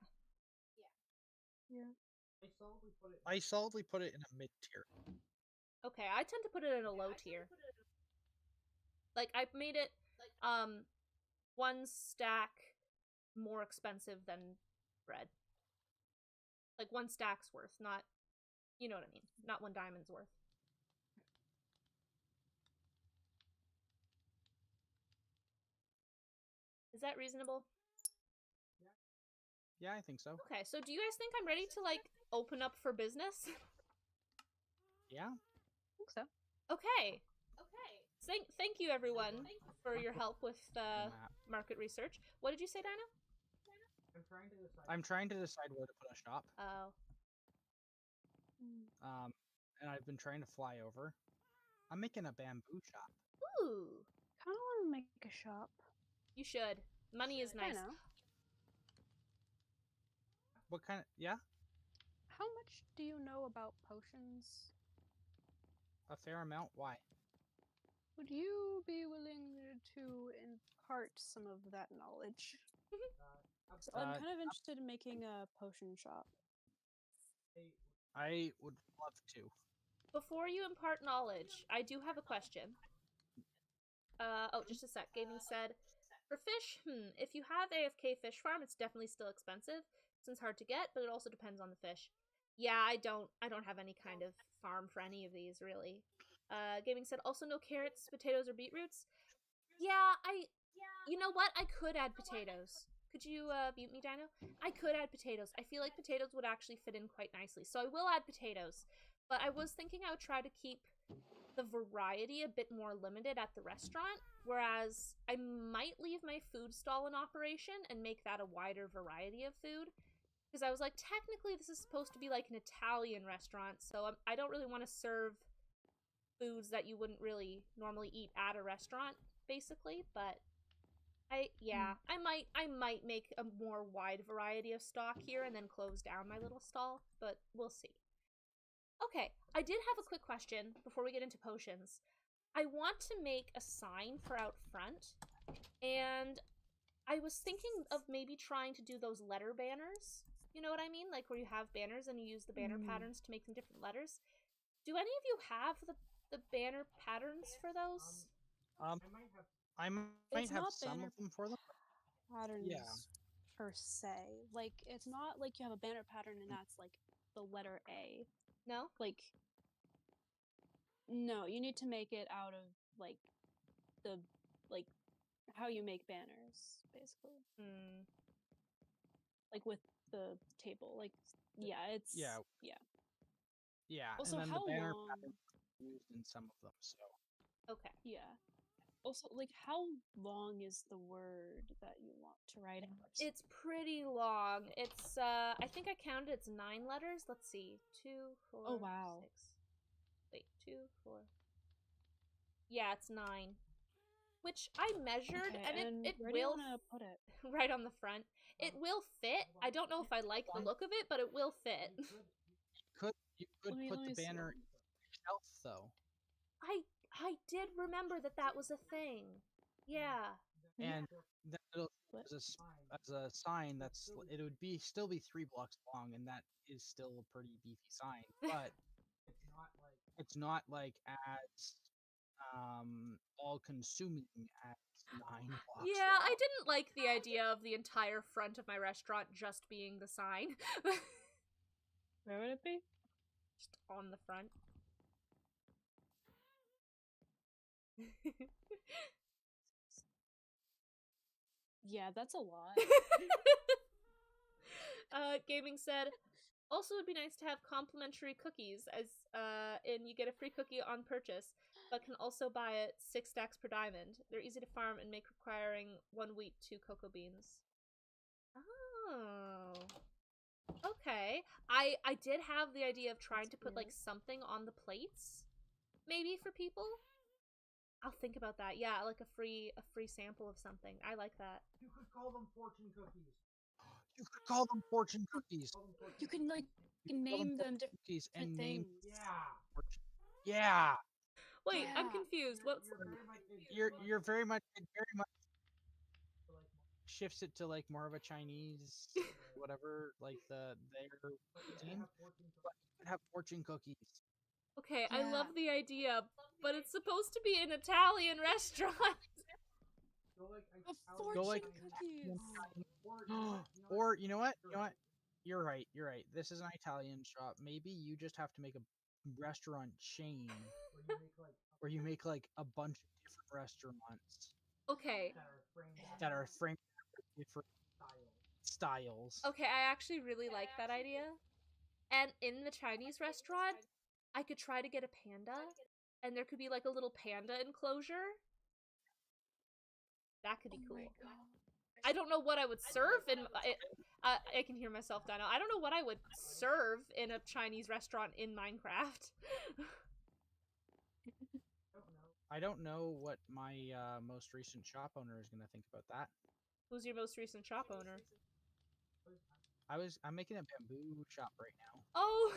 I solidly put it in a mid tier. Okay, I tend to put it in a low tier. Like, I've made it 1 stack more expensive than bread. Like 1 stack's worth, not, you know what I mean, not 1 diamond's worth. Is that reasonable? Yeah, I think so. Okay, so do you guys think I'm ready to, like, open up for business? Yeah. I think so. Okay. Thank you, everyone, for your help with market research. What did you say, Dino? I'm trying to decide where to put a shop. Oh. And I've been trying to fly over. I'm making a bamboo shop. Ooh. Kind of want to make a shop. You should. Money is nice. I know. What kind of... Yeah? How much do you know about potions? A fair amount? Why? Would you be willing to impart some of that knowledge? So I'm kind of interested in making a potion shop. I would love to. Before you impart knowledge, I do have a question. Oh, just a sec. Gaming said, for fish, if you have AFK fish farm, it's definitely still expensive, since hard to get, but it also depends on the fish. Yeah, I don't have any kind of farm for any of these, really. Gaming said, also no carrots, potatoes, or beetroots. Yeah, you know what? I could add potatoes. Could you mute me, Dino? I could add potatoes. I feel like potatoes would actually fit in quite nicely, so I will add potatoes. But I was thinking I would try to keep the variety a bit more limited at the restaurant, whereas I might leave my food stall in operation and make that a wider variety of food. Because I was like, technically this is supposed to be like an Italian restaurant, so I don't really want to serve foods that you wouldn't really normally eat at a restaurant, basically, but I might make a more wide variety of stock here and then close down my little stall, but we'll see. Okay, I did have a quick question before we get into potions. I want to make a sign for out front, and I was thinking of maybe trying to do those letter banners. You know what I mean? Like where you have banners and you use the banner patterns to make them different letters. Do any of you have the banner patterns for those? I might have some of them for them. Patterns per se. Like, it's not like you have a banner pattern and that's like the letter A. No? Like, no, you need to make it out of like the how you make banners, basically. Like with the table. Like, yeah, it's Yeah. Also, and then how the banner long? pattern used in some of them. So Okay. Yeah. Also, like, how long is the word that you want to write out? It's pretty long. It's I think I counted it's 9 letters. Let's see. 2, 4, Oh, wow. 6. Wait, 2, 4. Yeah, it's 9. Which I measured, Okay, and it where will do you want to put it? right on the front. It will fit. I don't know if I like the look of it, but it will fit. you could put the banner itself, though. I did remember that was a thing. Yeah. And then it'll as a sign it would still be 3 blocks long, and that is still a pretty beefy sign, but it's not like as all consuming as 9 blocks Yeah, long. I didn't like the idea of the entire front of my restaurant just being the sign. Where would it be? Just on the front. Yeah, that's a lot. Gaming said, also it'd be nice to have complimentary cookies, as you get a free cookie on purchase, but can also buy it 6 stacks per diamond. They're easy to farm and make, requiring 1 wheat, 2 cocoa beans. Oh. Okay. I did have the idea of trying to put like something on the plates, maybe for people. I'll think about that. Yeah, like a free sample of something. I like that. You could call them fortune cookies. You could call them fortune cookies. You can like name them different cookies and name. things. Yeah. Wait, Yeah. I'm confused. What's You're very much shifts it to like more of a Chinese whatever, like their cuisine. But you could have fortune cookies. Okay, Yeah. I love the idea, but it's supposed to be an Italian restaurant. Fortune like cookies. Or you know what? You're right. This is an Italian shop. Maybe you just have to make a restaurant chain where you make like a bunch of different restaurants. Okay. That are framed after different styles. Okay, I actually really like that idea. And in the Chinese restaurant, I could try to get a panda, and there could be like a little panda enclosure. That could be cool. I don't know what I would serve in. I can hear myself, Dino. I don't know what I would serve in a Chinese restaurant in Minecraft. I don't know what my most recent shop owner is going to think about that. Who's your most recent shop owner? I'm making a bamboo shop right now. Oh.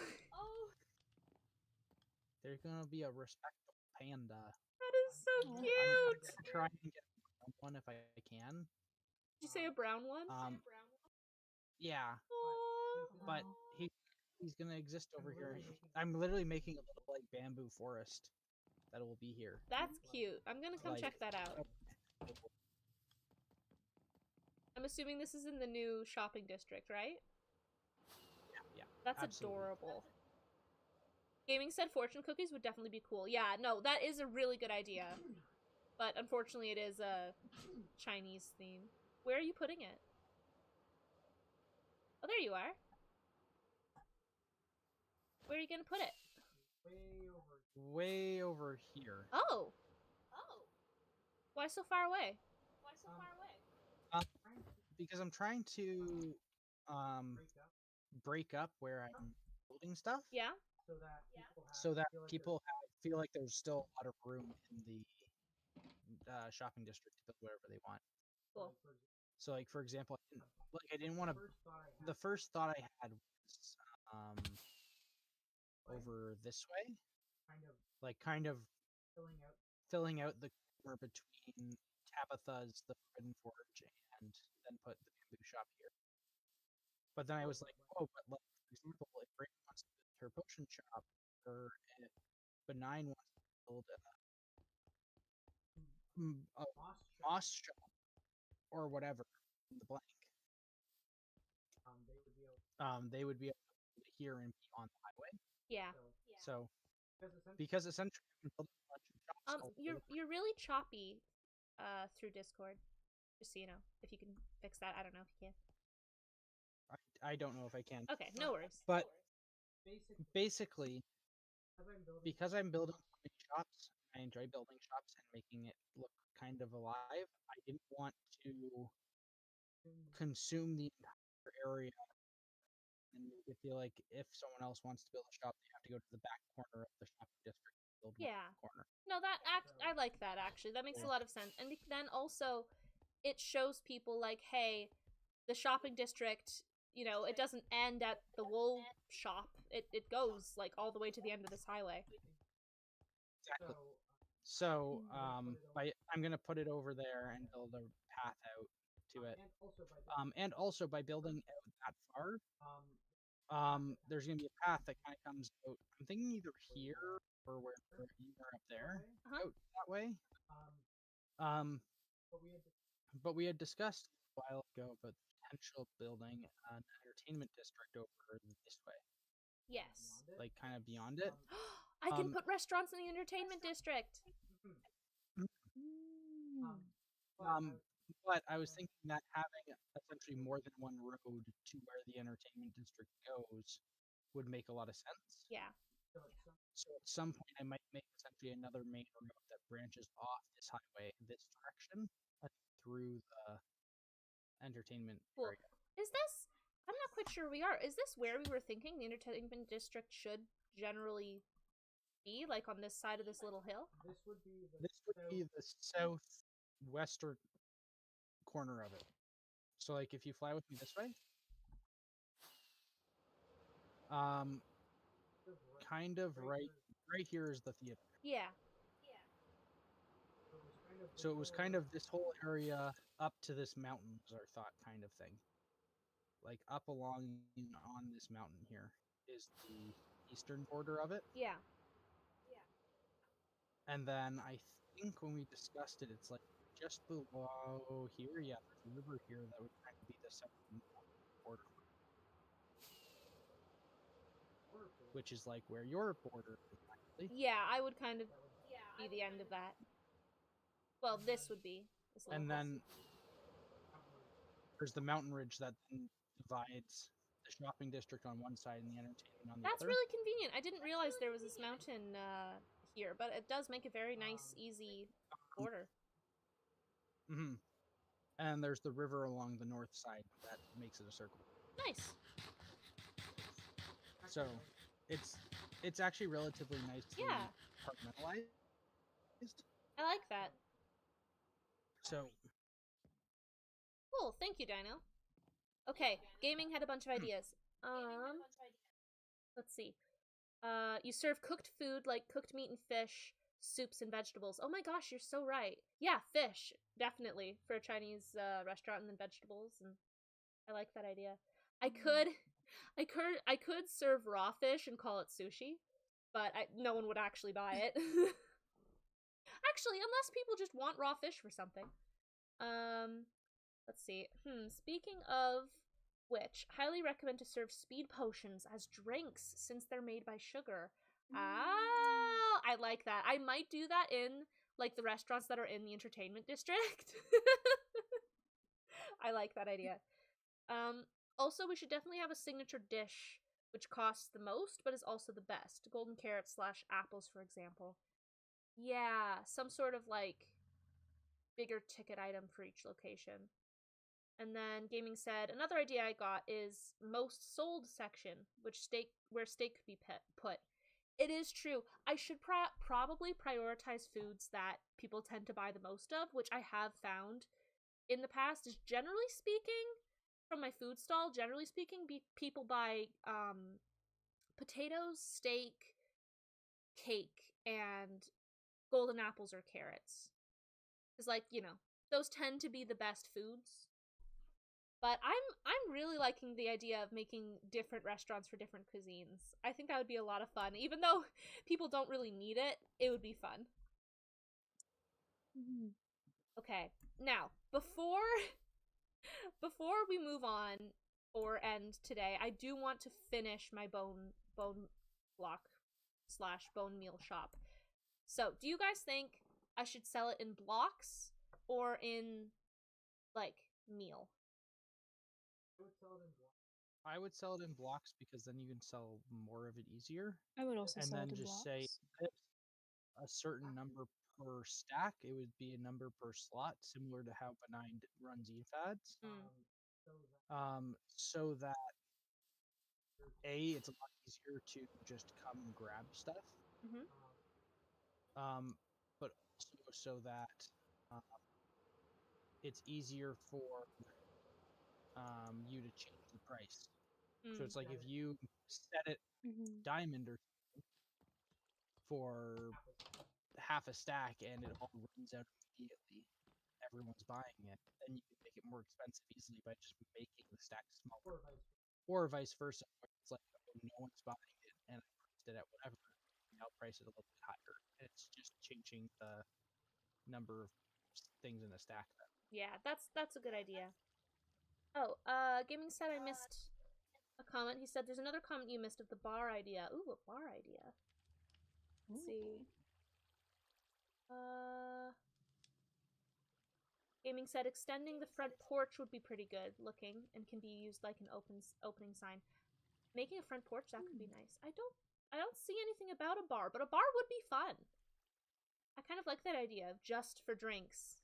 There's going to be a respectable panda. That is so cute. I'm trying to get one if I can. Did you say a brown one? Yeah. Aww. But he's gonna exist over here. I'm literally making a little like bamboo forest that will be here. That's cute. I'm gonna come check that out. I'm assuming this is in the new shopping district, right? Yeah. That's absolutely adorable. Gaming said fortune cookies would definitely be cool. Yeah, no, that is a really good idea. But unfortunately, it is a Chinese theme. Where are you putting it? Oh, there you are. Where are you gonna put it? Way over here. Oh. Why so far away? Because I'm trying to break up where I'm building stuff. Yeah. So that people feel like there's still a lot of room in the shopping district to build wherever they want. Cool. So, like for example, I didn't want to. The first thought I had was over this way, like kind of filling out the corner between Tabitha's, the Forbidden Forge, and then put the bamboo shop here. But then I was like, oh, but like, for example, if Brayden wants to build her potion shop, or if Benign wants to build a moss shop, or whatever, in the blank, they would be able to build it here and be on the highway. Yeah. So, because essentially you can build a bunch of shops all over. You're really choppy through Discord. Just so you know, if you can fix that. I don't know if you can. I don't know if I can. Okay, no worries. But basically, because I'm building so many shops, I enjoy building shops and making it look kind of alive. I didn't want to consume the entire area and make it feel like if someone else wants to build a shop, they have to go to the back corner of the shopping district and build one corner. No, I like that actually. That makes a lot of sense. And then also, it shows people like, hey, the shopping district, you know, it doesn't end at the wool shop. It goes like all the way to the end of this highway. Exactly. So, I'm gonna put it over there and build a path out to it. And also by building out that far, there's gonna be a path that kind of comes out. I'm thinking either here or where you are up there, out that way. But we had discussed a while ago about the potential building an entertainment district over this way. Yes. Like kind of beyond it. I can put restaurants in the entertainment district. But I was thinking that having essentially more than one road to where the entertainment district goes would make a lot of sense. Yeah. So at some point, I might make essentially another main road that branches off this highway in this direction through the entertainment area. Is this? I'm not quite sure we are. Is this where we were thinking the entertainment district should generally be, like on this side of this little hill? This would be the southwestern corner of it. So, like, if you fly with me this way, kind of right here is the theater. Yeah. So it was kind of this whole area up to this mountain was our thought, kind of thing. Like up along on this mountain here is the eastern border of it. Yeah. And then I think when we discussed it, it's like just below here, yeah, there's a river here that would kind of be the southern border. Which is like where your border is actually. Yeah, I would kind of be the end of that. Well, this would be. And then there's the mountain ridge that then divides the shopping district on one side and the entertainment on the other. That's really convenient. I didn't realize there was this mountain here, but it does make a very nice, easy border. And there's the river along the north side that makes it a circle. Nice. So it's actually relatively nicely compartmentalized. I like that. So cool. Thank you, Dino. Okay, gaming had a bunch of ideas. Let's see. You serve cooked food like cooked meat and fish, soups and vegetables. Oh my gosh, you're so right. Yeah, fish, definitely, for a Chinese restaurant, and then vegetables, and I like that idea. I could serve raw fish and call it sushi, but no one would actually buy it. Actually, unless people just want raw fish for something. Let's see. Speaking of which, highly recommend to serve speed potions as drinks since they're made by sugar. Ah, I like that. I might do that in like the restaurants that are in the entertainment district. I like that idea. Also, we should definitely have a signature dish which costs the most but is also the best. Golden carrots / apples, for example. Yeah, some sort of like bigger ticket item for each location. And then gaming said, another idea I got is most sold section, where steak could be put. It is true. I should probably prioritize foods that people tend to buy the most of, which I have found in the past is, generally speaking, from my food stall, generally speaking, people buy potatoes, steak, cake, and golden apples or carrots. Because, like, you know, those tend to be the best foods. But I'm really liking the idea of making different restaurants for different cuisines. I think that would be a lot of fun. Even though people don't really need it, it would be fun. Mhm. Okay, now, before we move on or end today, I do want to finish my bone block / bone meal shop. So, do you guys think I should sell it in blocks or in, like, meal? I would sell it in blocks because then you can sell more of it easier. I would also And sell then it in just blocks. say if a certain number per stack, it would be a number per slot, similar to how Benign runs EFADs. So that it's a lot easier to just come and grab stuff. Mm-hmm. But also so that it's easier for you to change the price. So it's like if you set it diamond or something for half a stack and it all runs out immediately, everyone's buying it, then you can make it more expensive easily by just making the stack smaller. Or vice versa, where it's like, oh, no one's buying it and I priced it at whatever, I'll price it a little bit higher. And it's just changing the number of things in the stack. Yeah, that's a good idea. Oh, Gaming said I missed a comment. He said there's another comment you missed of the bar idea. Ooh, a bar idea. Let's see. Gaming said extending the front porch would be pretty good looking and can be used like an opening sign. Making a front porch, that could be nice. I don't see anything about a bar, but a bar would be fun. I kind of like that idea of just for drinks.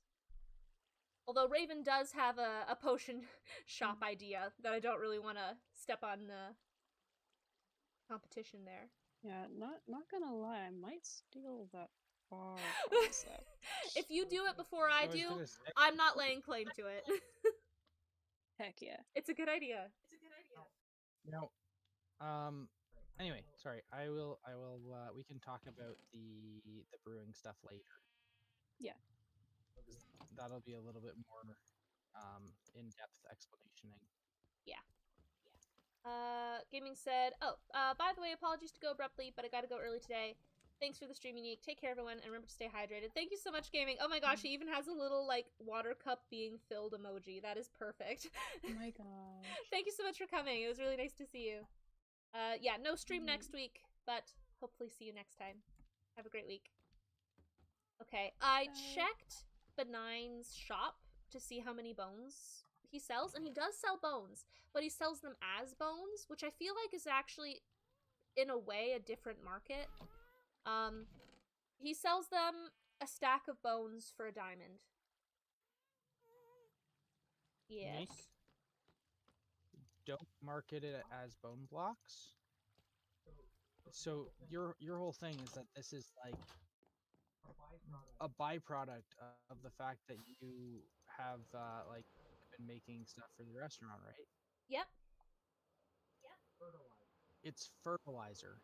Although Raven does have a potion shop idea that I don't really want to step on the competition there. Yeah, not gonna lie, I might steal that bar concept. If you do it before I do, I'm not laying claim to it. Heck yeah. It's a good idea. Now, anyway, sorry. I will. We can talk about the brewing stuff later. Yeah. That'll be a little bit more in-depth explanationing. Yeah. Gaming said, by the way, apologies to go abruptly, but I gotta go early today. Thanks for the stream, Unique. Take care, everyone, and remember to stay hydrated. Thank you so much, Gaming. Oh my gosh, he even has a little, like, water cup being filled emoji. That is perfect. Oh my gosh. Thank you so much for coming. It was really nice to see you. Yeah, no stream next week, but hopefully see you next time. Have a great week. Okay, I checked Benign's shop to see how many bones he sells, and he does sell bones, but he sells them as bones, which I feel like is actually, in a way, a different market. He sells them a stack of bones for a diamond. Yes. Nick, don't market it as bone blocks. So your whole thing is that this is like a byproduct of the fact that you have like been making stuff for the restaurant, right? Yep. It's fertilizer.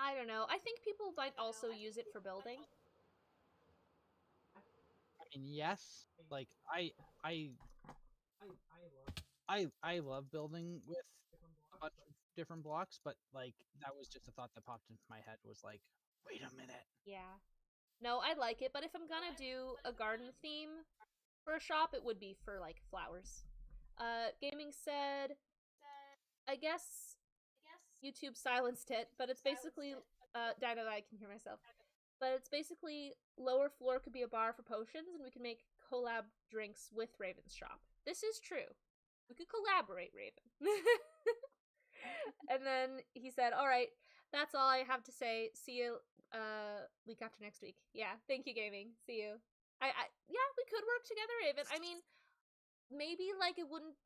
I don't know. I think people might also use it for building. I mean, yes. Like I love building with a bunch of different blocks, but like that was just a thought that popped into my head. Was like, wait a minute. Yeah. No, I like it, but if I'm gonna do a garden theme for a shop, it would be for like flowers. Gaming said, I guess YouTube silenced it, but it's basically Dino, I can hear myself. But it's basically lower floor could be a bar for potions, and we can make collab drinks with Raven's shop. This is true. We could collaborate, Raven. And then he said, all right, that's all I have to say. See you week after next week. Yeah, thank you, Gaming. See you. Yeah, we could work together, Raven. I mean, maybe like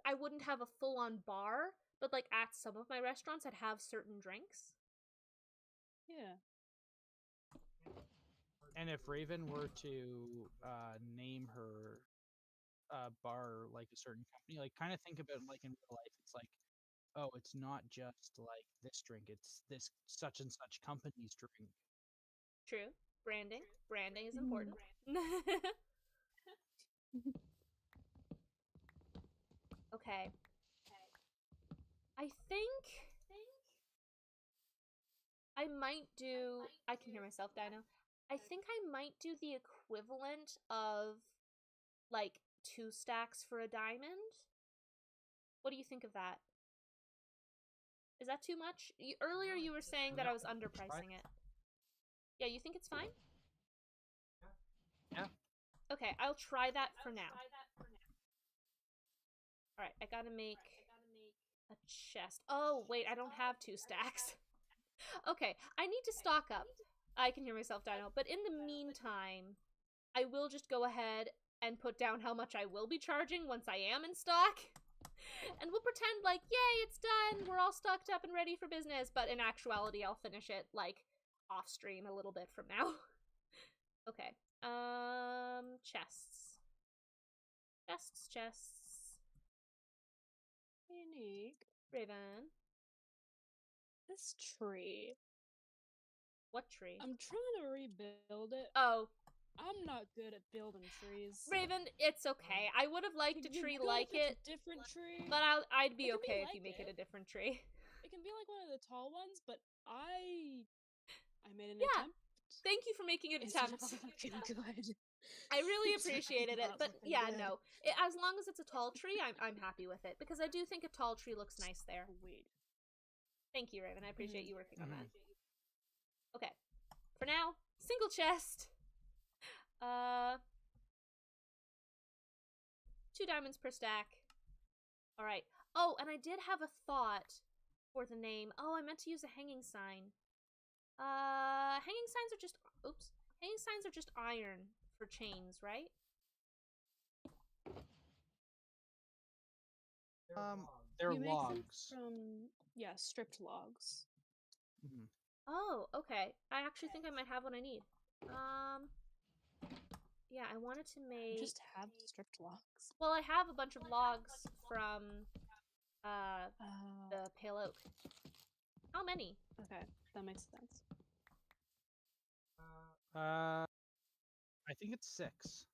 I wouldn't have a full-on bar, but like at some of my restaurants I'd have certain drinks. Yeah. And if Raven were to name her bar like a certain company, like kind of think about it like in real life, it's like, oh, it's not just like this drink, it's this such and such company's drink. True. Branding. Branding is Mm. important. Okay. I think I might do. I can hear myself, Dino. I think I might do the equivalent of like 2 stacks for a diamond. What do you think of that? Is that too much? Earlier you were saying that I was underpricing it. Yeah, you think it's fine? Yeah. Okay, I'll try that for now. Alright, I gotta make a chest. Oh, wait, I don't have 2 stacks. Okay, I need to stock up. I can hear myself, Dino. But in the meantime, I will just go ahead and put down how much I will be charging once I am in stock. And we'll pretend like, yay, it's done, we're all stocked up and ready for business, but in actuality, I'll finish it, like, off-stream a little bit from now. Okay. Chests. Chests. Unique. Raven. This tree. What tree? I'm trying to rebuild it. Oh. I'm not good at building trees. Raven, it's okay. I would have liked a tree like it. A different tree. But I'd be okay if you make it a different tree. It can be like one of the tall ones, but I made an yeah. attempt. Thank you for making an attempt. It's not looking good. I really appreciated it, but yeah, good. no. As long as it's a tall tree, I'm happy with it because I do think a tall tree looks nice there. Weird. Thank you, Raven. I appreciate you working on that. Okay. For now, single chest. 2 diamonds per stack. All right. Oh, and I did have a thought for the name. Oh, I meant to use a hanging sign. Hanging signs are just, oops. Hanging signs are just iron for chains, right? They're You make them logs. from stripped logs. Mhm. Oh, okay. I actually think I might have what I need. Yeah, I wanted to make... Just have stripped logs. Well, I have a bunch of logs from, the pale oak. How many? Okay, that makes sense. I think it's 6.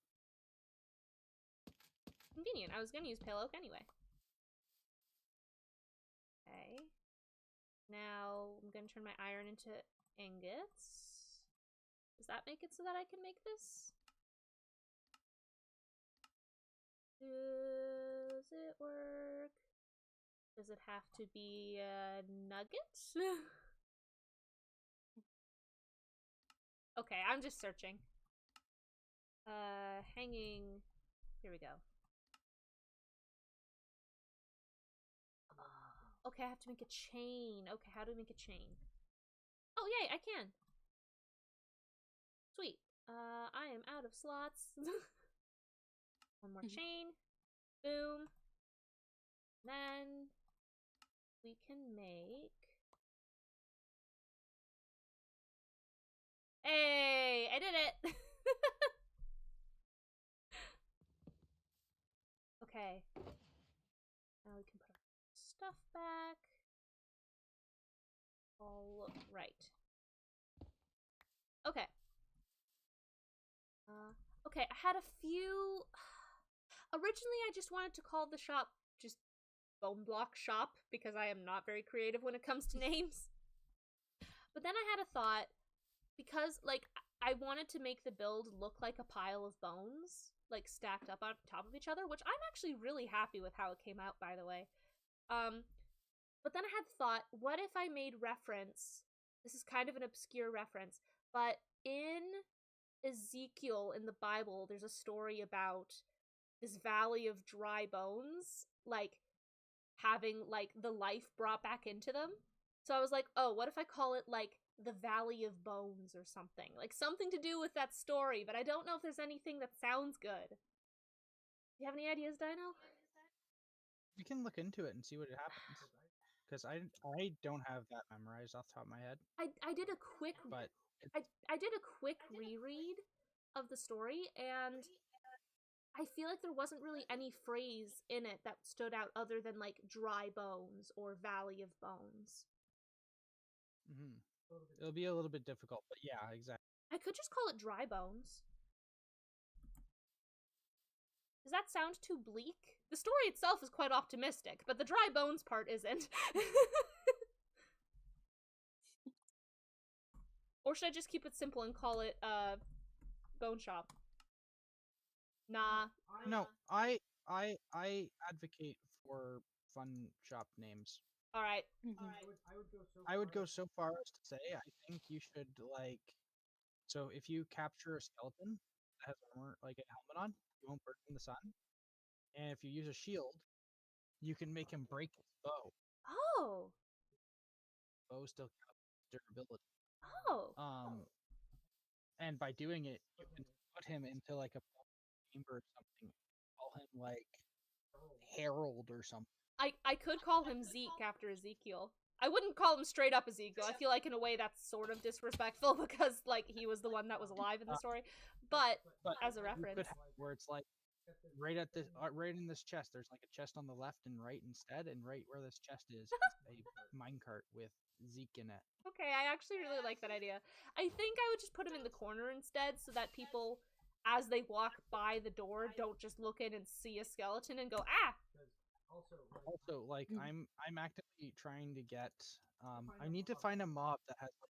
Convenient. I was gonna use pale oak anyway. Okay. Now, I'm gonna turn my iron into ingots. Does that make it so that I can make this? Does it work? Does it have to be a nugget? Okay, I'm just searching. Hanging. Here we go. Okay, I have to make a chain. Okay, how do we make a chain? Oh, yay, I can. Sweet. I am out of slots. One more chain. Boom. Then we can make... Hey, I did it! Okay. Now we can put our stuff back. All right. Okay. Okay, I had a few... Originally, I just wanted to call the shop just Bone Block Shop, because I am not very creative when it comes to names. But then I had a thought, because, like, I wanted to make the build look like a pile of bones, like, stacked up on top of each other, which I'm actually really happy with how it came out, by the way. But then I had thought, what if I made reference, this is kind of an obscure reference, but in Ezekiel in the Bible, there's a story about this valley of dry bones, like, having, like, the life brought back into them. So I was like, oh, what if I call it, like, the Valley of Bones or something? Like, something to do with that story, but I don't know if there's anything that sounds good. Do you have any ideas, Dino? We can look into it and see what happens. because I don't have that memorized off the top of my head. I did a quick But I did a quick reread of the story, and I feel like there wasn't really any phrase in it that stood out other than like dry bones or valley of bones. it'll be a little bit difficult, but yeah, exactly. I could just call it dry bones. Does that sound too bleak? The story itself is quite optimistic, but the dry bones part isn't. Or should I just keep it simple and call it bone shop? Nah. No, I advocate for fun shop names. All right. I would go so far as to say I think you should like. So if you capture a skeleton that has armor, like a helmet on, you won't burn in the sun. And if you use a shield, you can make him break his bow. Oh. Bow still counts durability. Oh. And by doing it, you can put him into like a chamber or something. Call him like Harold or something. I could call him Zeke after Ezekiel. I wouldn't call him straight up Ezekiel. I feel like in a way that's sort of disrespectful because like he was the one that was alive in the story. But as a reference, you could have where it's like right at this, right in this chest. There's like a chest on the left and right instead, and right where this chest is a minecart with Zeke in it. Okay, I actually really like that idea. I think I would just put him in the corner instead so that people, as they walk by the door, don't just look in and see a skeleton and go, ah! Also, like, I'm actively trying to get, I need to find a mob that has like,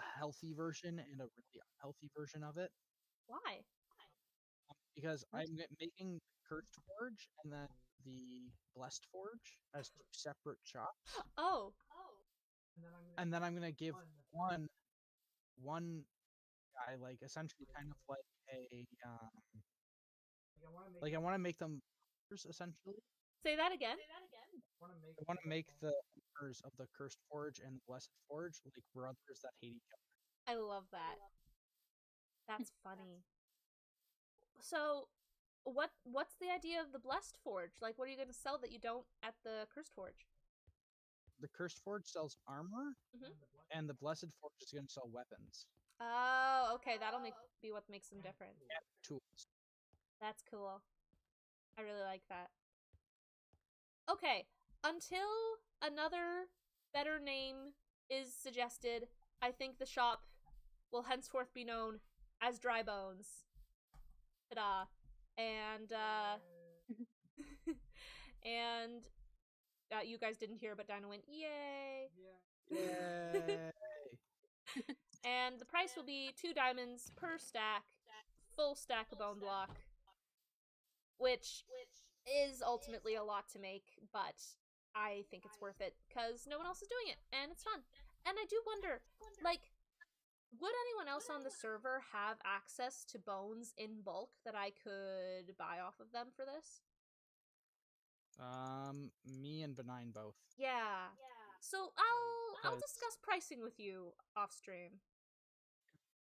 a healthy version and a really unhealthy version of it. Why? Because I'm making Cursed Forge and then the Blessed Forge as two separate shops. Oh. And then I'm gonna give one guy like essentially kind of like a like I want to make them essentially. Say that again. I want to make the owners of the Cursed Forge and the Blessed Forge like brothers that hate each other. I love that. That's funny. So, what's the idea of the Blessed Forge? Like, what are you going to sell that you don't at the Cursed Forge? The Cursed Forge sells armor, and the Blessed Forge is going to sell weapons. Oh, okay. That'll be what makes them different. And tools. That's cool. I really like that. Okay, until another better name is suggested, I think the shop will henceforth be known as Dry Bones. Ta-da. And, and you guys didn't hear, but Dinah went, yay! Yay! And the price will be 2 diamonds per stack, full stack of bone block, which is ultimately a lot to make, but I think it's worth it because no one else is doing it, and it's fun. And I do wonder, like, would anyone else on the server have access to bones in bulk that I could buy off of them for this? Me and Benign both. Yeah. So I'll discuss pricing with you off stream.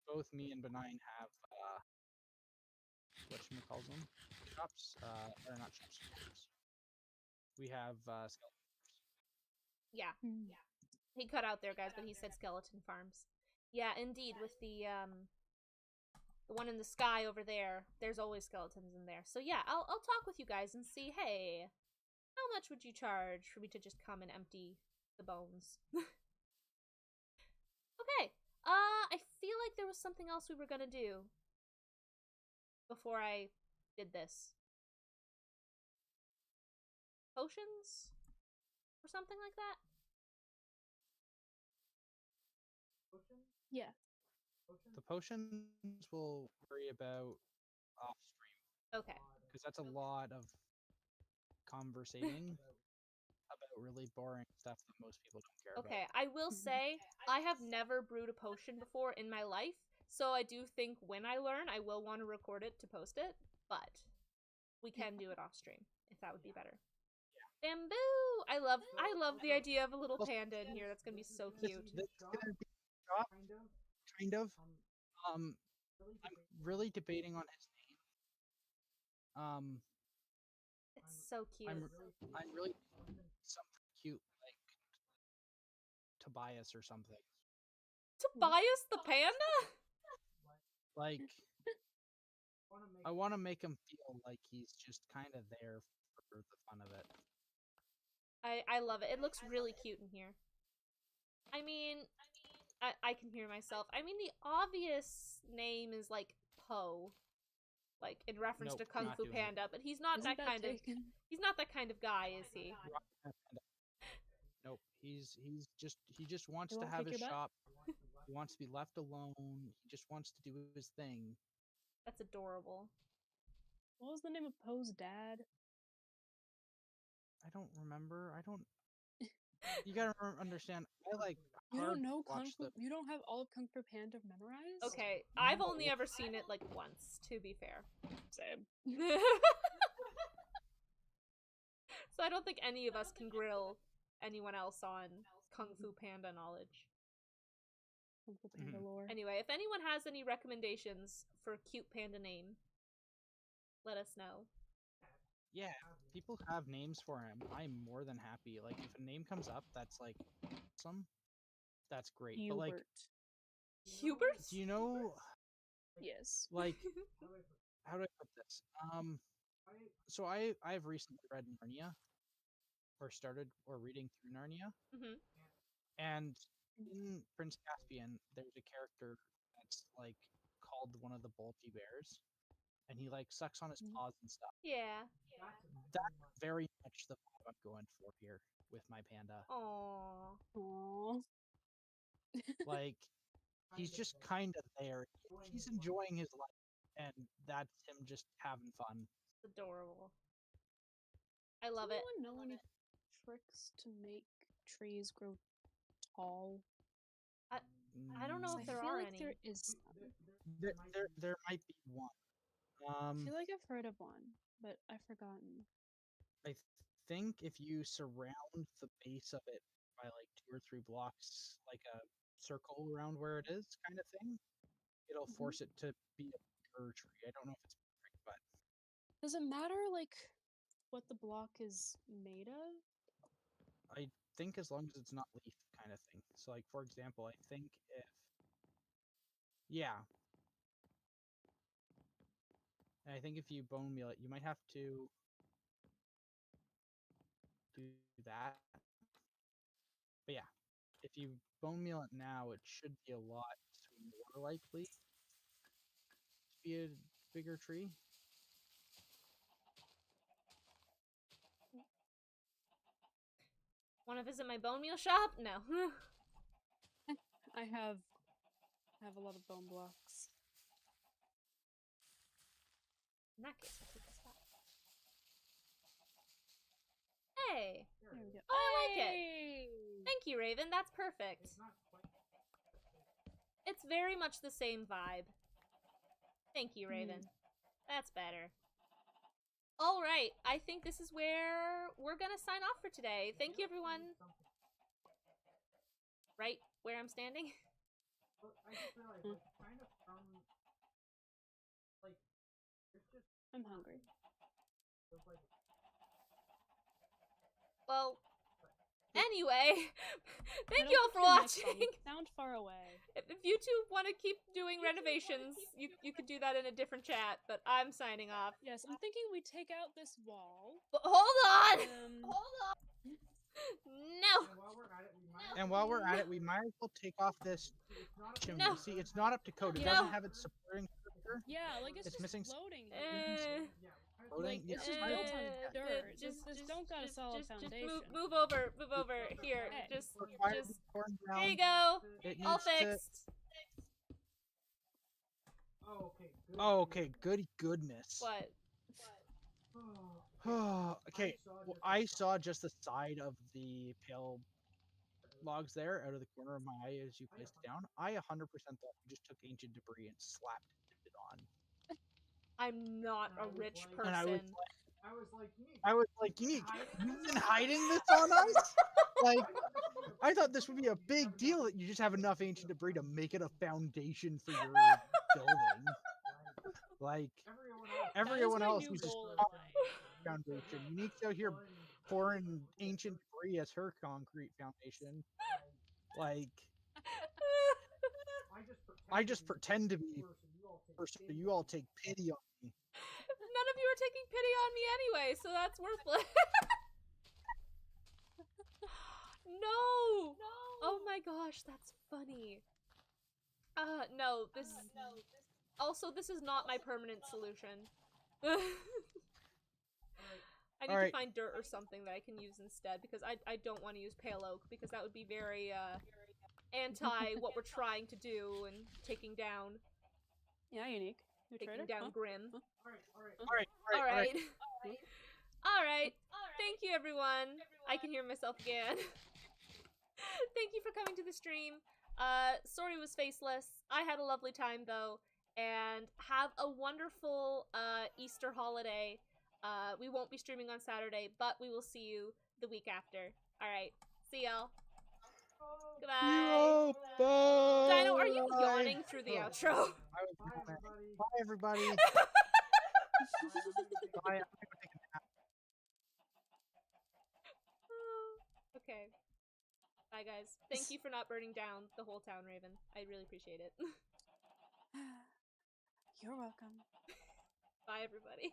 Both me and Benign have whatchamacalls them? Shops. Or not shops. We have skeleton farms. Yeah. He cut out there, guys, but he said skeleton farms. Yeah, indeed, with the one in the sky over there, there's always skeletons in there. So yeah, I'll talk with you guys and see, hey, how much would you charge for me to just come and empty the bones? Okay. I feel like there was something else we were gonna do before I did this. Potions? Or something like that? Yeah. The potions we'll worry about off stream. Okay. Because that's a lot of conversating about really boring stuff that most people don't care about. Okay, I will say, I have never brewed a potion before in my life, so I do think when I learn, I will want to record it to post it, but we can do it off stream, if that would be better. Yeah. Bamboo! I love the idea of a little panda in here. That's gonna be so cute. This is gonna be kind of. I'm really debating on his name. It's so cute. I'm really something cute like Tobias or something. Tobias the panda? Like, I want to make him feel like he's just kind of there for the fun of it. I love it. It looks really cute in here. I mean, I can hear myself. I mean, the obvious name is like Poe, like in reference Nope, to Kung not Fu doing it. Panda, but he's not Isn't that kind of. taken? He's not that kind of guy, is he? Nope, he just wants He to won't have kick his your butt? shop. He wants to be left alone. He just wants to do his thing. That's adorable. What was the name of Poe's dad? I don't remember. I don't. You gotta understand. I like. You hard don't know watch Kung Fu? the- You don't have all of Kung Fu Panda memorized? Okay, I've only No. ever seen it like once, to be fair. Same. So I don't think any of us can grill anyone else on Kung Fu Panda knowledge. Kung Fu Panda Mhm. lore. Anyway, if anyone has any recommendations for a cute panda name, let us know. Yeah, people have names for him. I'm more than happy. Like, if a name comes up that's like awesome, that's great. But like, Hubert? do you know, Yes. like, how do I put this? So I've recently read Narnia, or started or reading through Narnia, Mhm. and in Prince Caspian, there's a character that's like called one of the bulgy bears, and he like sucks on his paws and stuff. Yeah. That's very much the vibe I'm going for here with my panda. Aww. Aww. Like, he's just kind of there. He's enjoying his life, and that's him just having fun. Adorable. I love Does it. anyone know any tricks to make trees grow tall? I don't know if I there feel are like any. there is some. There might be one. I feel like I've heard of one, but I've forgotten. I think if you surround the base of it by like 2 or 3 blocks, like a circle around where it is, kind of thing, it'll force it to be a bigger tree. I don't know if it's perfect, but Does it matter, like, what the block is made of? I think as long as it's not leaf, kind of thing. So, like, for example, I think if yeah, and I think if you bone meal it, you might have to do that. But yeah, if you bone meal it now, it should be a lot more likely to be a bigger tree. Want to visit my bone meal shop? No. I have a lot of bone blocks. In that case, I'll take this back. Hey! There we go. Oh, I like it! Hey! Thank you, Raven. That's perfect. It's very much the same vibe. Thank you, Raven. That's better. Alright, I think this is where we're gonna sign off for today. Thank you, everyone. Right where I'm standing? I'm hungry. Well, anyway, I thank don't you all think for your mic's on. watching. You sound far away. If you two want to keep doing renovations, you could do that in a different chat, but I'm signing off. Yes, I'm thinking we take out this wall. But hold on! Hold on! No! And while we're at it, we might as well take off this chimney. No. See, it's not up to code. It No. doesn't have its supporting structure. Yeah, like it's It's just missing floating. Floating. Like, it's just Yeah, built on dirt. This don't got a solid just foundation. move over here. Hey. Just, required to be torn down. there you go. It All needs to. fixed. Oh, okay. Good goodness. What? Okay. Well, I saw just the side of the pale logs there out of the corner of my eye as you placed it down. I 100% thought you just took ancient debris and slapped it on. I'm not a rich person. And I was like, you've been hiding this on us? Like, I thought this would be a big deal that you just have enough ancient debris to make it a foundation for your building. Like, everyone else uses foundation. Unique's out here pouring ancient debris as her concrete foundation. Like, I just pretend to be a person, so you all take pity on me. None of you are taking pity on me anyway, so that's worthless. No! Oh my gosh, that's funny. No, this... Also, this is not my permanent solution. I need to find dirt or something that I can use instead, because I don't want to use pale oak, because that would be very, anti what we're trying to do and taking down. Yeah, unique. Taking down Grim. Alright. Alright. Thank you, everyone. I can hear myself again. Thank you for coming to the stream. Sorry it was faceless. I had a lovely time, though. And have a wonderful, Easter holiday. We won't be streaming on Saturday, but we will see you the week after. Alright. See y'all. Goodbye. Dino, are you yawning through the outro? Bye, everybody. Bye. I'm gonna take a nap. Okay. Bye, guys. Thank you for not burning down the whole town, Raven. I really appreciate it. You're welcome. Bye, everybody.